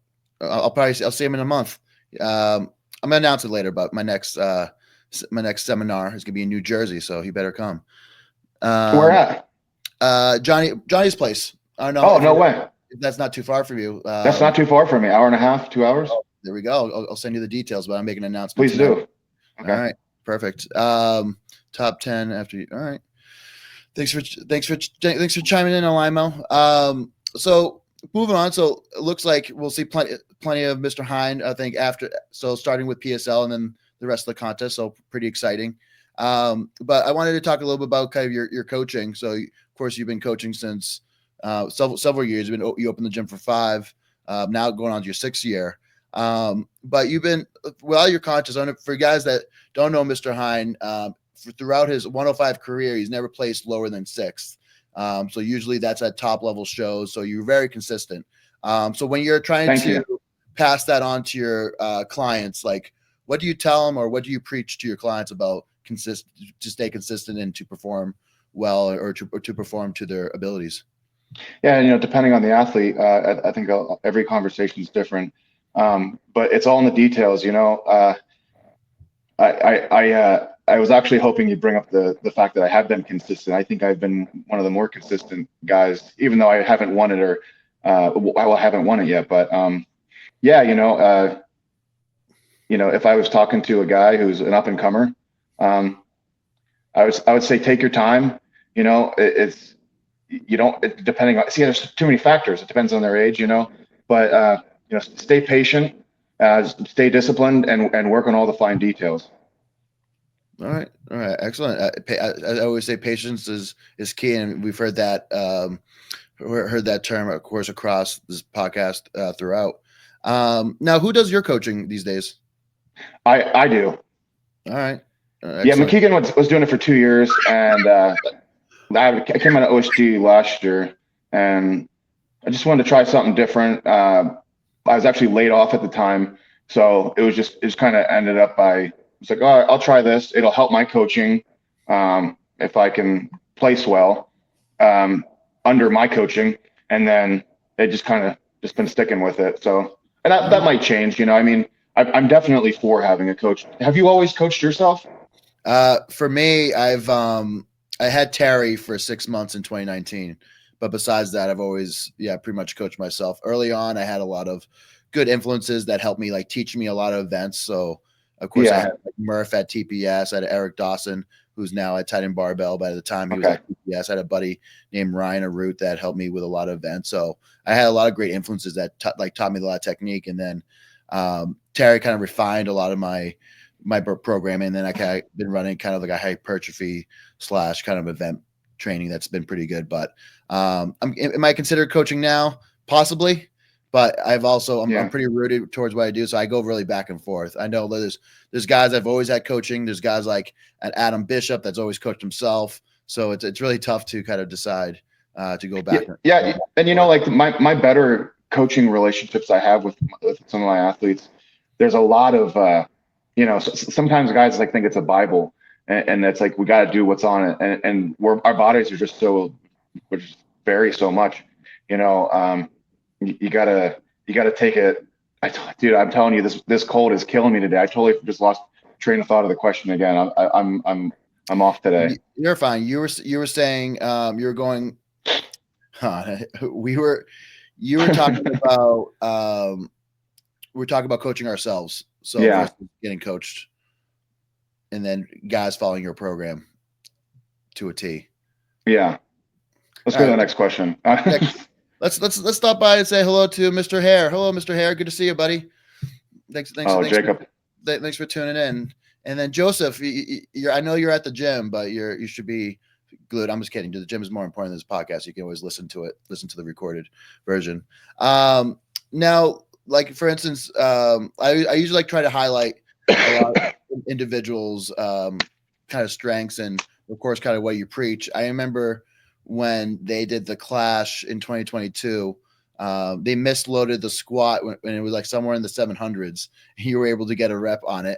see him in a month. I'm gonna announce it later, but my next seminar is gonna be in New Jersey, so he better come. Where at? Johnny's place. I don't know. Oh, no way. If that's not too far from you. That's not too far from me. Hour and a half, 2 hours. Oh, there we go. I'll send you the details, but I'm making an announcement. Please do. Okay. All right. Perfect. Top 10 after you. All right. Thanks for chiming in, Alimo. So moving on. So it looks like we'll see plenty of Mr. Hein, I think, after. So starting with PSL and then the rest of the contest. So pretty exciting. But I wanted to talk a little bit about kind of your coaching. So of course you've been coaching since several years. You opened the gym for 5, now going on to your 6th year. But you've been, well, your contest, for guys that don't know Mr. Hein, throughout his 105 career, he's never placed lower than 6th. So usually that's at top level shows. So you're very consistent. So when you're trying to pass that on to your clients, like what do you tell them or what do you preach to your clients about to stay consistent and to perform well or to perform to their abilities? Yeah, depending on the athlete, I think every conversation is different, but it's all in the details. I was actually hoping you'd bring up the fact that I have been consistent. I think I've been one of the more consistent guys, even though I haven't won it I haven't won it yet. But if I was talking to a guy who's an up and comer, I would say take your time. Depending on, there's too many factors. It depends on their age, but stay patient, stay disciplined, and work on all the fine details. All right. Excellent. I always say patience is key. And we've heard that, term, of course, across this podcast throughout. Now who does your coaching these days? I do. All right. Yeah. McKeegan was doing it for 2 years, and I came out of OSG last year, and I just wanted to try something different. I was actually laid off at the time, so it was kind of ended up it's like, all right, I'll try this. It'll help my coaching if I can place well under my coaching, and then it just kind of just been sticking with it. So, and that might change. I'm definitely for having a coach. Have you always coached yourself? For me, I had Terry for 6 months in 2019, but besides that, I've always, pretty much coached myself. Early on, I had a lot of good influences that helped me teach me a lot of events. So of course I had Murph at TPS. I had Eric Dawson, who's now at Titan Barbell. By the time he was at TPS, I had a buddy named Ryan Arute that helped me with a lot of events. So I had a lot of great influences that taught me a lot of technique. And then Terry kind of refined a lot of my programming. And then I've been running kind of like a hypertrophy / kind of event training that's been pretty good. But am I considered coaching now? Possibly. But I'm pretty rooted towards what I do. So I go really back and forth. I know there's guys I've always had coaching. There's guys like at Adam Bishop that's always coached himself. So it's really tough to kind of decide to go back. Yeah. And my better coaching relationships I have with some of my athletes, there's a lot of, sometimes guys think it's a Bible and it's like, we got to do what's on it. And our bodies are just which vary so much, you gotta take it. Dude, I'm telling you, this cold is killing me today. I totally just lost train of thought of the question again. I'm off today. You're fine. You were saying you were going. You were talking about we're talking about coaching ourselves. So versus getting coached, and then guys following your program to a T. Yeah. Let's go to the next question. Let's stop by and say hello to Mr. Hare. Hello, Mr. Hare. Good to see you, buddy. Thanks, Jacob. Thanks for tuning in. And then Joseph, I know you're at the gym, but you should be glued. I'm just kidding. The gym is more important than this podcast. You can always listen to the recorded version. Now, for instance, I usually try to highlight a lot of individuals' kind of strengths and, of course, kind of what you preach. I remember when they did the Clash in 2022, they misloaded the squat when it was somewhere in the 700s. You were able to get a rep on it,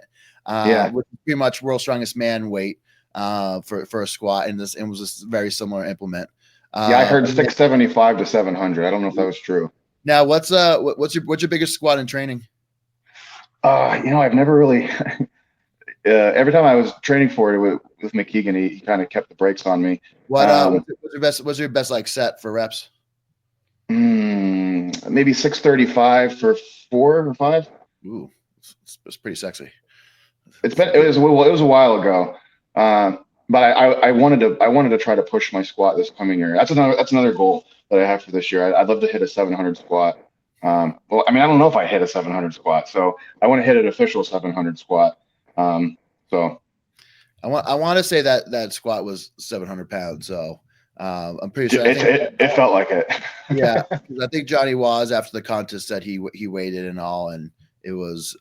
which is pretty much world's strongest man weight for a squat, and it was a very similar implement. I heard 675 to 700. I don't know if that was true. Now, what's your biggest squat in training? I've never really. every time I was training for it with McKeegan, he kind of kept the brakes on me. What's your best like set for reps? Maybe 635 for 4 or 5. Ooh, it's pretty sexy. It was a while ago. But I wanted to try to push my squat this coming year. That's another goal that I have for this year. I'd love to hit a 700 squat. Well, I mean, I don't know if I hit a 700 squat, so I want to hit an official 700 squat. So I want to say that squat was 700 pounds. So I'm pretty sure. It felt like it. Yeah, I think Johnny was after the contest said he weighed it and all, and it was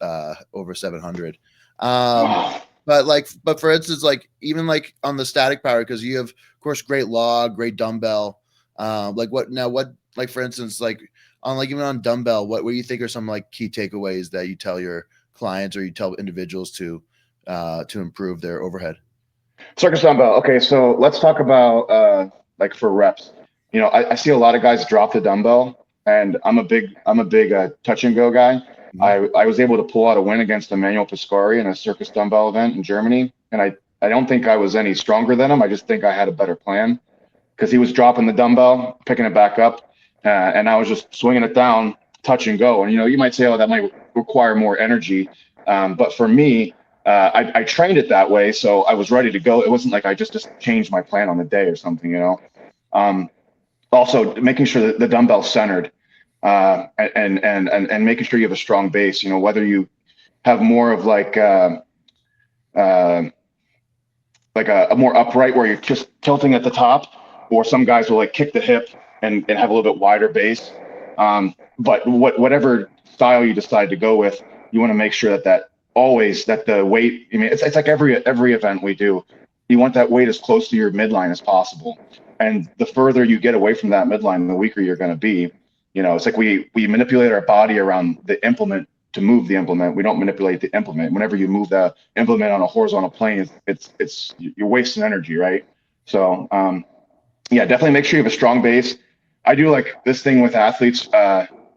over 700. Wow. But for instance, like even like on the static power, because you have, of course, great log, great dumbbell. Like like for instance, like even on dumbbell, what do you think are some like key takeaways that you tell your clients or you tell individuals to improve their overhead? Circus dumbbell. Okay, so let's talk about like for reps. You know, I see a lot of guys drop the dumbbell, and I'm a big touch and go guy. I was able to pull out a win against Emmanuel Piscari in a circus dumbbell event in Germany. And I don't think I was any stronger than him. I just think I had a better plan, because he was dropping the dumbbell, picking it back up, and I was just swinging it down, touch and go. And, you know, you might say, oh, that might require more energy. But for me, I trained it that way, so I was ready to go. It wasn't like I just changed my plan on the day or something, you know. Also, making sure that the dumbbell's centered. And making sure you have a strong base, you know, whether you have more of like a more upright where you're just tilting at the top, or some guys will like kick the hip and have a little bit wider base. But whatever style you decide to go with, you want to make sure that the weight, I mean, it's like every event we do, you want that weight as close to your midline as possible. And the further you get away from that midline, the weaker you're going to be. You know, it's like we manipulate our body around the implement to move the implement. We don't manipulate the implement. Whenever you move the implement on a horizontal plane, you're wasting energy, right? So, yeah, definitely make sure you have a strong base. I do like this thing with athletes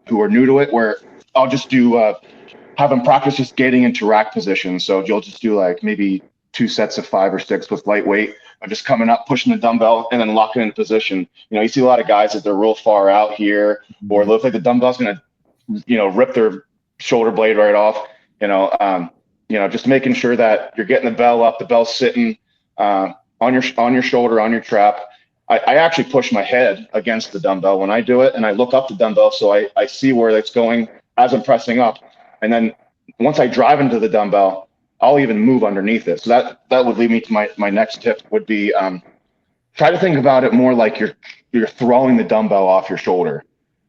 who are new to it, where I'll just do have them practice just getting into rack position. So you'll just do like maybe 2 sets of 5 or 6 with lightweight. I'm just coming up, pushing the dumbbell, and then locking into position. You know, you see a lot of guys that they're real far out here, or look like the dumbbell's going to, you know, rip their shoulder blade right off. You know, just making sure that you're getting the bell up, the bell's sitting on your shoulder, on your trap. I actually push my head against the dumbbell when I do it, and I look up the dumbbell so I see where it's going as I'm pressing up. And then once I drive into the dumbbell, I'll even move underneath it. So that would lead me to my next tip would be try to think about it more like you're throwing the dumbbell off your shoulder.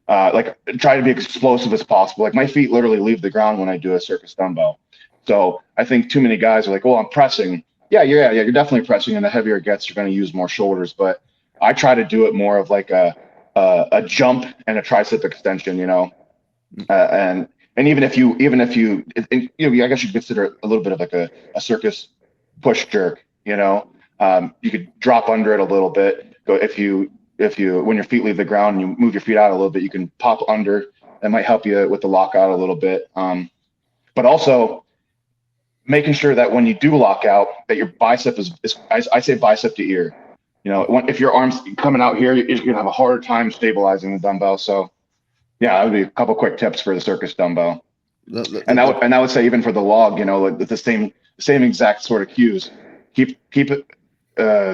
Like try to be explosive as possible. Like my feet literally leave the ground when I do a circus dumbbell. So I think too many guys are like, oh, I'm pressing. Yeah, you're definitely pressing, and the heavier it gets, you're going to use more shoulders. But I try to do it more of like a jump and a tricep extension, you know, and even if you, I guess you consider it a little bit of like a circus push jerk, you know, you could drop under it a little bit. Go if you when your feet leave the ground and you move your feet out a little bit, you can pop under. That might help you with the lockout a little bit. But also making sure that when you do lock out, that your bicep is I say bicep to ear. You know, if your arm's coming out here, you're gonna have a harder time stabilizing the dumbbell. So yeah, that would be a couple quick tips for the circus dumbbell. And I would say even for the log, you know, like the same exact sort of cues. Keep it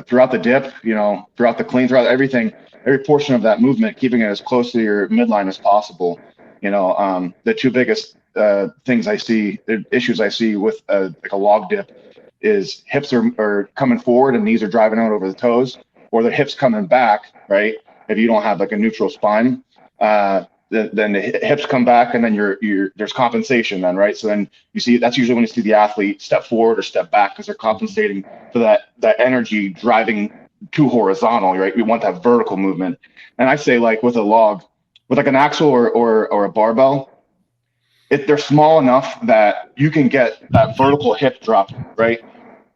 throughout the dip, you know, throughout the clean, throughout everything, every portion of that movement, keeping it as close to your midline as possible. You know, the 2 biggest issues I see with like a log dip is hips are coming forward and knees are driving out over the toes, or the hips coming back, right? If you don't have like a neutral spine, then the hips come back, and then there's compensation then, right? So then you see, that's usually when you see the athlete step forward or step back, because they're compensating for that energy driving too horizontal, right? We want that vertical movement. And I say, like with a log, with like an axle or a barbell, they're small enough that you can get that vertical hip drop, right?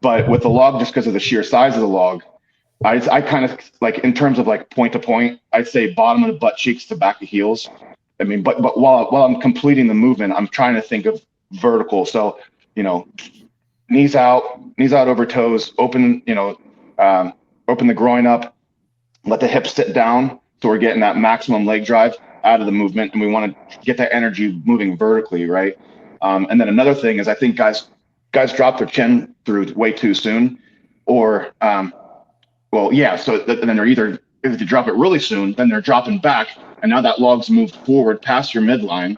But with the log, just because of the sheer size of the log, I kind of like, in terms of like point to point, I'd say bottom of the butt cheeks to back of heels. I mean, but while I'm completing the movement, I'm trying to think of vertical. So, you know, knees out over toes, open, open the groin up, let the hips sit down. So we're getting that maximum leg drive out of the movement, and we want to get that energy moving vertically, right? And then another thing is I think guys drop their chin through way too soon, or so then they're either, if you drop it really soon, then they're dropping back, and now that log's moved forward past your midline.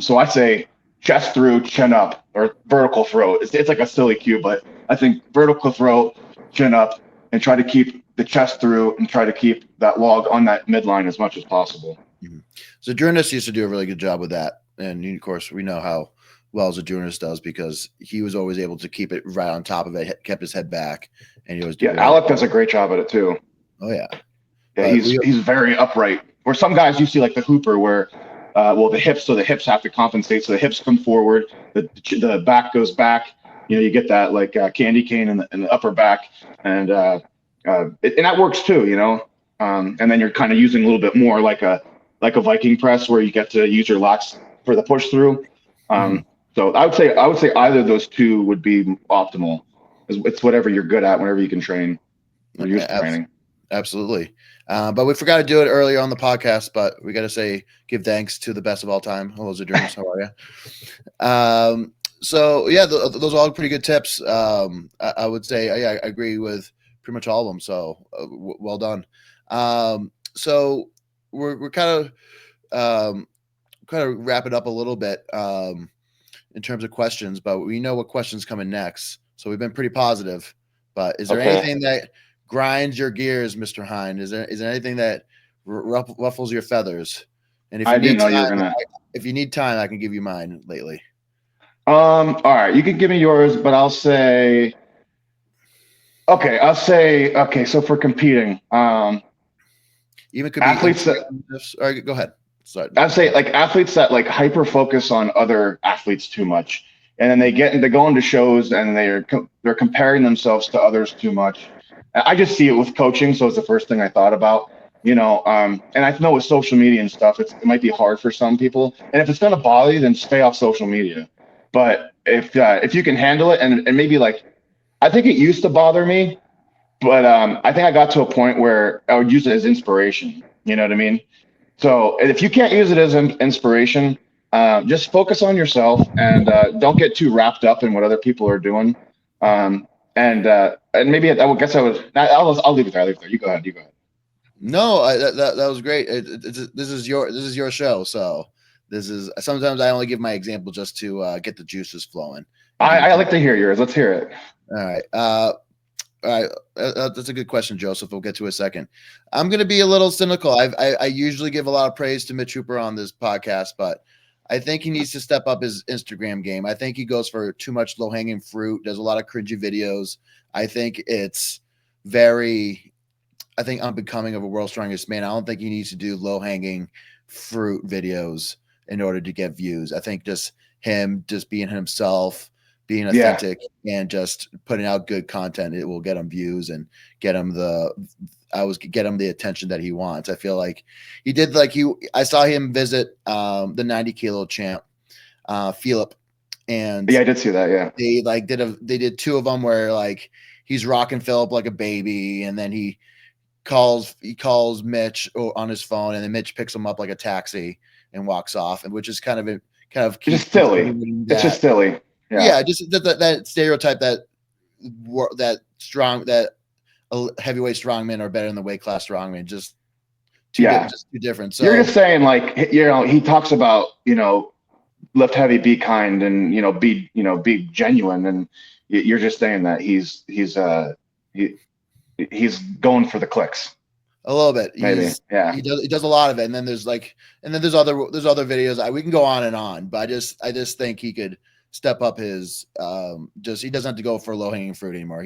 So I say chest through, chin up, or vertical throw. It's like a silly cue, but I think vertical throw, chin up, and try to keep the chest through and try to keep that log on that midline as much as possible. Mm-hmm. So Jonas used to do a really good job with that. And of course, we know how well Jonas does because he was always able to keep it right on top of it, kept his head back, and he was Alec does a great job at it too. Oh yeah, he's very upright. Where some guys you see like the Hooper, where the hips have to compensate, so the hips come forward, the back goes back. You get that like candy cane in the upper back, and that works too. And then you're kind of using a little bit more like a Viking press where you get to use your lats for the push through. So I would say either of those two would be optimal. It's whatever you're good at, whenever you can train or use training. Absolutely. But we forgot to do it earlier on the podcast, but we got to give thanks to the best of all time. Hello, Zadrunas. How are you? So yeah, those are all pretty good tips. I would say, I agree with pretty much all of them. So well done. So we're kind of wrap it up a little bit in terms of questions, but we know what questions coming next. So we've been pretty positive. But is there anything that grinds your gears, Mr. Hein? Is there anything that ruffles your feathers? And if you need time, I can give you mine lately. All right, you can give me yours, but I'll say. So for competing, even could athletes be all right, go ahead. Sorry. I'd say like athletes that like hyper focus on other athletes too much, and then they go into shows and they're comparing themselves to others too much. I just see it with coaching, so it's the first thing I thought about. And I know with social media and stuff, it might be hard for some people. And if it's gonna bother you, then stay off social media. But if you can handle it, and maybe like, I think it used to bother me, but I think I got to a point where I would use it as inspiration. You know what I mean? So if you can't use it as inspiration, just focus on yourself and don't get too wrapped up in what other people are doing. And maybe I'll leave it there. I'll leave it there. You go ahead. No, that was great. This is your show, so this is. Sometimes I only give my example just to get the juices flowing. I like to hear yours. Let's hear it. All right. That's a good question, Joseph. We'll get to it in a second. I'm going to be a little cynical. I usually give a lot of praise to Mitch Hooper on this podcast, but I think he needs to step up his Instagram game. I think he goes for too much low-hanging fruit. Does a lot of cringy videos. I think unbecoming of a world's strongest man. I don't think he needs to do low-hanging fruit videos in order to get views. I think just him being himself, being authentic, and just putting out good content, it will get him views and get him the attention that he wants. I feel like he did I saw him visit the 90 kilo champ, Philip, and I did see that. Yeah, they did two of them where like he's rocking Philip like a baby, and then he calls Mitch on his phone, and then Mitch picks him up like a taxi and walks off, and which is kind of just silly. It's just silly. Yeah, just that stereotype that heavyweight strongmen are better than the weight class strongman. Just too different. So you're just saying he talks about lift heavy, be kind, and be genuine, and you're just saying that he's going for the clicks. A little bit, maybe. He does a lot of it, and then there's other videos. We can go on and on, but I just think he could step up his he doesn't have to go for low hanging fruit anymore.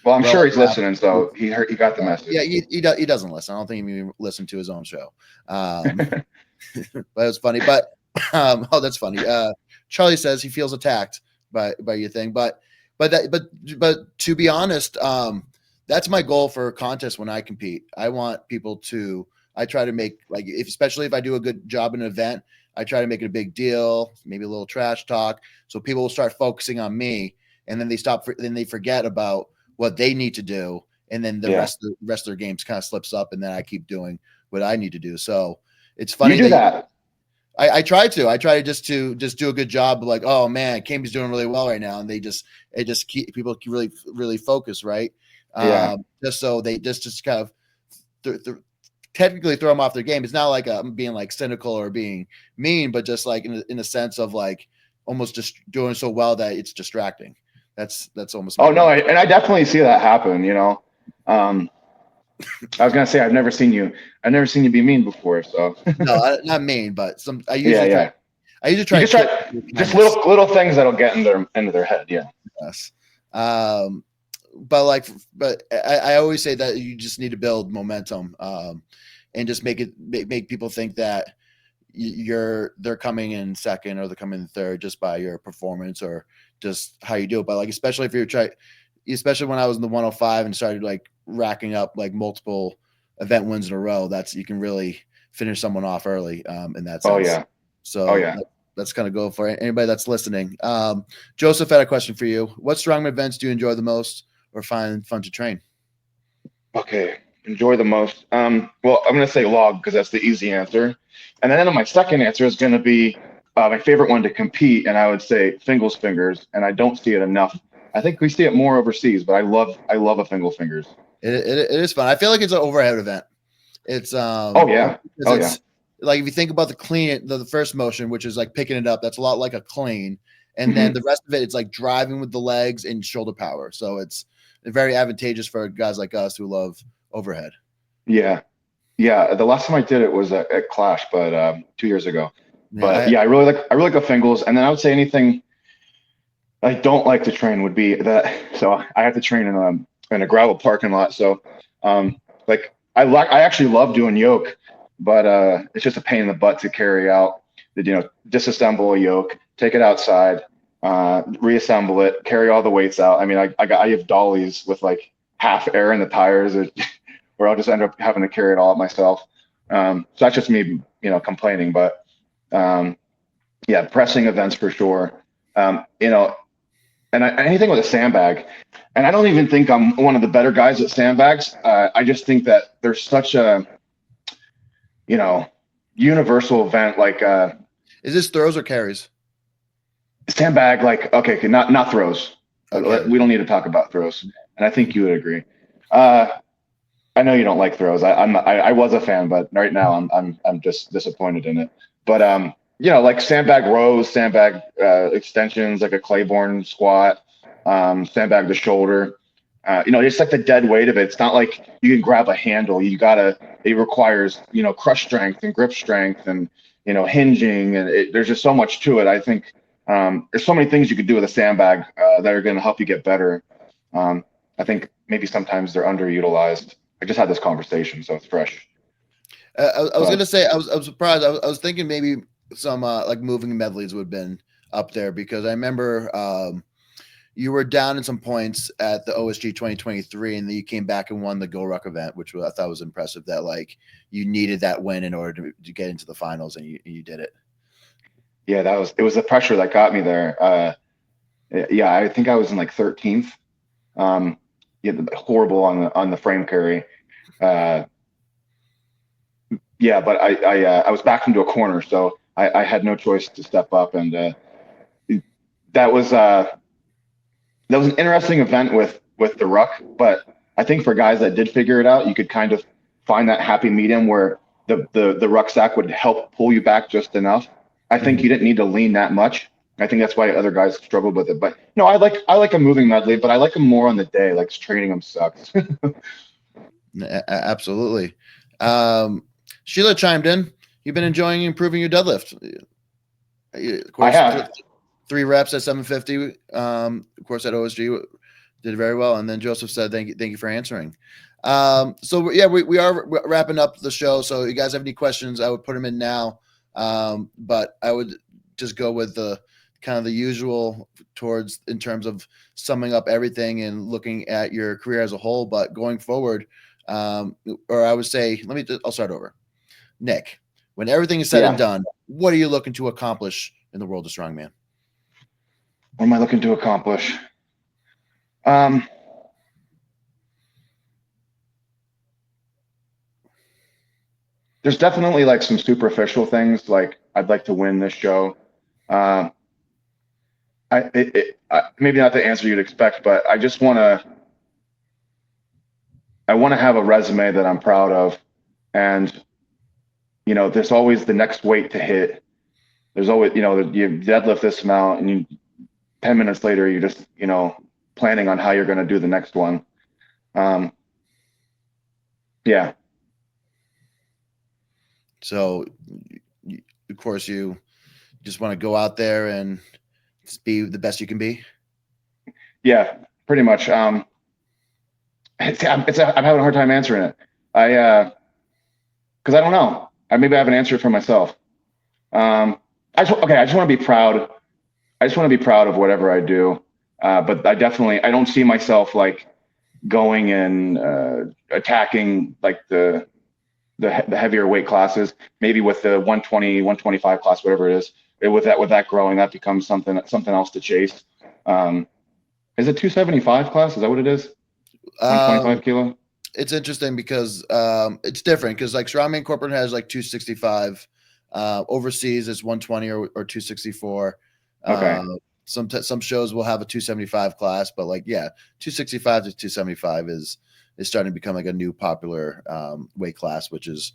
I'm sure he's listening, so he got the message. Yeah, he doesn't listen. I don't think he even listened to his own show. But it was funny. But that's funny. Charlie says he feels attacked by your thing, but to be honest, that's my goal for a contest when I compete. I want people to. I try to make especially if I do a good job in an event, I try to make it a big deal, maybe a little trash talk, so people will start focusing on me and then they forget about what they need to do, and then the rest of their games kind of slips up, and then I keep doing what I need to do. So it's funny you do that. I try to just do a good job of like, oh man, Camby's doing really well right now, and it just keep people really focus, right? Just so they just kind of technically throw them off their game. It's not like I'm being like cynical or being mean, but just like in a sense of like almost just doing so well that it's distracting. That's almost. Oh no, I definitely see that happen. I was gonna say I've never seen you be mean before. So no, not mean, but I usually try just little things that'll get into their head. Yeah. Yes. But I always say that you just need to build momentum, and just make people think that they're coming in second or they're coming in third just by your performance or just how you do it. But like, especially when I was in the 105 and started like racking up like multiple event wins in a row, you can really finish someone off early, in that sense. Oh yeah. So let's kind of go for it. Anybody that's listening. Joseph had a question for you. What strongman events do you enjoy the most or find fun to train? Okay. Enjoy the most. Well, I'm going to say log because that's the easy answer. And then my second answer is going to be my favorite one to compete. And I would say fingers. And I don't see it enough. I think we see it more overseas, but I love a fingers. It is fun. I feel like it's an overhead event. It's like if you think about the clean, the first motion, which is like picking it up, that's a lot like a clean. And then the rest of it, it's like driving with the legs and shoulder power. So it's very advantageous for guys like us who love overhead. Yeah. The last time I did it was at Clash, but 2 years ago. But I really like the fingers. And then I would say anything I don't like to train would be that. So I have to train in a gravel parking lot. So I actually love doing yoke, but it's just a pain in the butt to carry out. Disassemble a yoke, take it outside, reassemble it, carry all the weights out. I mean, I have dollies with like half air in the tires, where I'll just end up having to carry it all up myself. So that's just me, complaining. But pressing events for sure. And anything with a sandbag. And I don't even think I'm one of the better guys at sandbags. I just think that there's such a, universal event. Like, is this throws or carries? Sandbag, like, okay, not throws. Okay. We don't need to talk about throws. And I think you would agree. I know you don't like throws. I was a fan, but right now I'm just disappointed in it. But like sandbag rows, sandbag extensions, like a Claiborne squat, sandbag the shoulder. Just like the dead weight of it. It's not like you can grab a handle. It requires, crush strength and grip strength and, hinging. And there's just so much to it. I think there's so many things you could do with a sandbag that are going to help you get better. I think maybe sometimes they're underutilized. I just had this conversation, so it's fresh. I was going to say, I was surprised. I was thinking maybe some like moving medleys would have been up there because I remember you were down in some points at the OSG 2023 and then you came back and won the Go Ruck event, which I thought was impressive that like you needed that win in order to get into the finals and you did it. Yeah, it was the pressure that got me there. I think I was in like 13th. Horrible on the frame carry. But I was backed into a corner, so I had no choice to step up, and that was an interesting event with the ruck. But I think for guys that did figure it out, you could kind of find that happy medium where the rucksack would help pull you back just enough. I think you didn't need to lean that much. I think that's why other guys struggled with it. But no, I like a moving medley, but I like them more on the day. Like training them sucks. Absolutely. Sheila chimed in. You've been enjoying improving your deadlift. Of course, I have 3 reps at 750. Of course, at OSG did very well. And then Joseph said, "Thank you for answering." So yeah, we are wrapping up the show. So you guys have any questions? I would put them in now. But I would just go with the kind of the usual in terms of summing up everything and looking at your career as a whole, but going forward, or I would say, I'll start over. Nick, when everything is said and done, what are you looking to accomplish in the world of strongman? What am I looking to accomplish? Um, there's definitely like some superficial things, like I'd like to win this show. Um, maybe not the answer you'd expect, but I want to have a resume that I'm proud of, and there's always the next weight to hit. There's always, you deadlift this amount, and 10 minutes later, you're just, planning on how you're going to do the next one. Um, yeah. So, of course, you just want to go out there and just be the best you can be. Yeah, pretty much. I'm having a hard time answering it. Because I don't know. Maybe I have an answer for myself. I just want to be proud. I just want to be proud of whatever I do. But I don't see myself like going and attacking like the heavier weight classes. Maybe with the 120, 125 class, whatever it is. With that growing, that becomes something else to chase. Is it 275 class? Is that what it is? 125 kilo. It's interesting because it's different because like Strongman Corporate has like 265. Overseas it's 120 or 264. Okay. Some shows will have a 275 class, but like 265 to 275 is starting to become like a new popular weight class, which is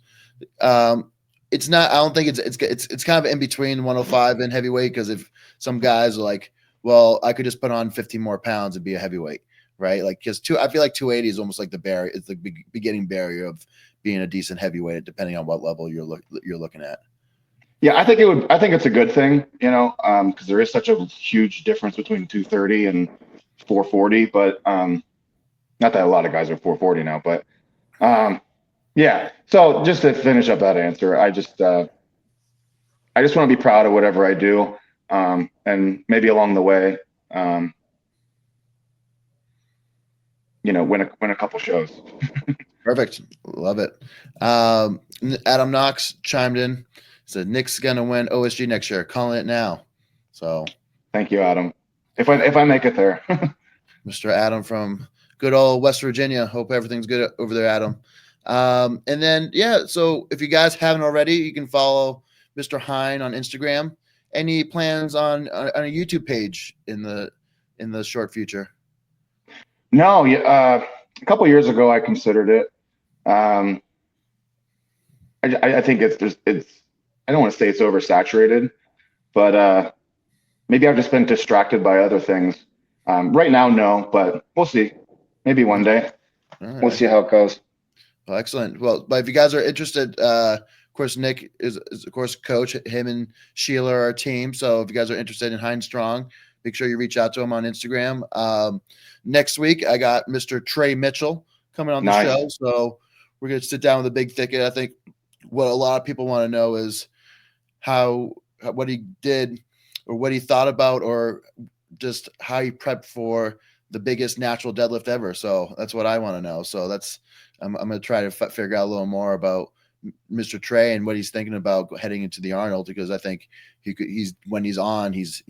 it's not. I don't think it's kind of in between 105 and heavyweight because if some guys are like, well, I could just put on 15 more pounds and be a heavyweight, right? Like because I feel like 280 is almost like the barrier. It's the beginning barrier of being a decent heavyweight, depending on what level you're looking at. Yeah, I think it's a good thing, because there is such a huge difference between 230 and 440. But not that a lot of guys are 440 now, but yeah. So just to finish up that answer, I just want to be proud of whatever I do, and maybe along the way, win a couple shows. Perfect, love it. Adam Knox chimed in. Said Nick's gonna win OSG next year. Calling it now. So thank you, Adam. If I make it there, Mr. Adam from good old West Virginia. Hope everything's good over there, Adam. And then so if you guys haven't already, you can follow Mr. Hein on Instagram. Any plans on a YouTube page in the short future? No, a couple years ago I considered it. I think it's I don't want to say it's oversaturated, but maybe I've just been distracted by other things. Right now, no, but we'll see. Maybe one day. Right. We'll see how it goes. Well, excellent. Well, but if you guys are interested, of course, Nick is of course coach. Him and Sheila are our team. So if you guys are interested in Hein Strong, make sure you reach out to him on Instagram. Next week, I got Mr. Trey Mitchell coming on the show. So we're going to sit down with a big thicket. I think what a lot of people want to know is what he did or what he thought about or just how he prepped for the biggest natural deadlift ever. So that's what I want to know. So I'm going to try to figure out a little more about Mr. Trey and what he's thinking about heading into the Arnold, because I think when he's on, he's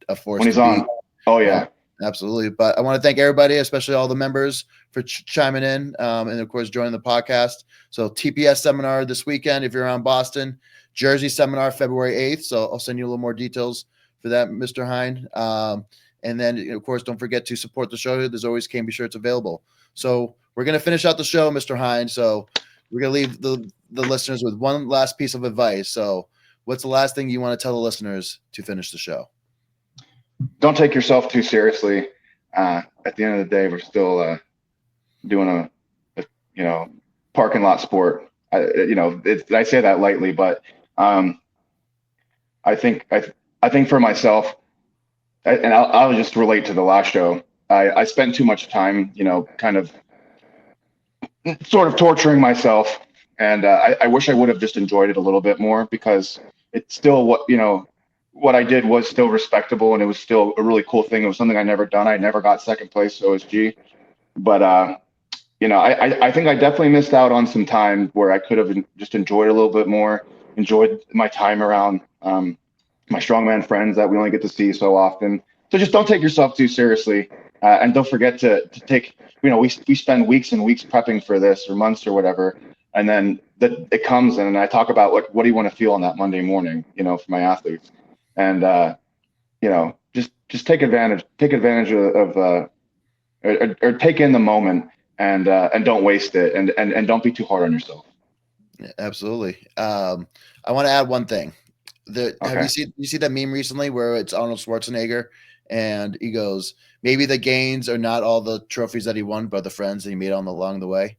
a force. When he's on. Oh yeah. Absolutely. But I want to thank everybody, especially all the members, for chiming in and, of course, joining the podcast. So TPS seminar this weekend if you're around Boston. Jersey seminar February 8th. So I'll send you a little more details for that, Mr. Hein. And then, of course, don't forget to support the show. There's always KB shirts available. So we're going to finish out the show, Mr. Hein. So we're going to leave the listeners with one last piece of advice. So what's the last thing you want to tell the listeners to finish the show? Don't take yourself too seriously. At the end of the day, we're still doing a parking lot sport. I say that lightly, but I think for myself, and I'll just relate to the last show. I spent too much time, kind of sort of torturing myself, and I wish I would have just enjoyed it a little bit more, because it's still what I did was still respectable, and it was still a really cool thing. It was something I never done. I never got second place OSG, but I think I definitely missed out on some time where I could have just enjoyed a little bit more, enjoyed my time around my strongman friends that we only get to see so often. So just don't take yourself too seriously. And don't forget to take, we spend weeks and weeks prepping for this, or months or whatever. And then it comes, and I talk about what do you want to feel on that Monday morning, for my athletes. And, just take advantage of or take in the moment, and don't waste it, and don't be too hard on yourself. Yeah, absolutely. I want to add one thing. Have you seen that meme recently where it's Arnold Schwarzenegger and he goes, maybe the gains are not all the trophies that he won, but the friends that he made along the way.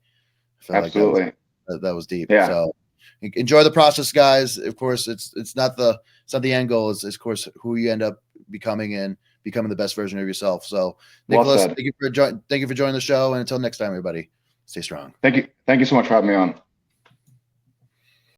I felt Absolutely. like that was deep. Yeah. So enjoy the process, guys. Of course, it's not the end goal. It's of course who you end up becoming and becoming the best version of yourself. So Nicholas, Well said. thank you for joining the show. And until next time, everybody, stay strong. Thank you so much for having me on.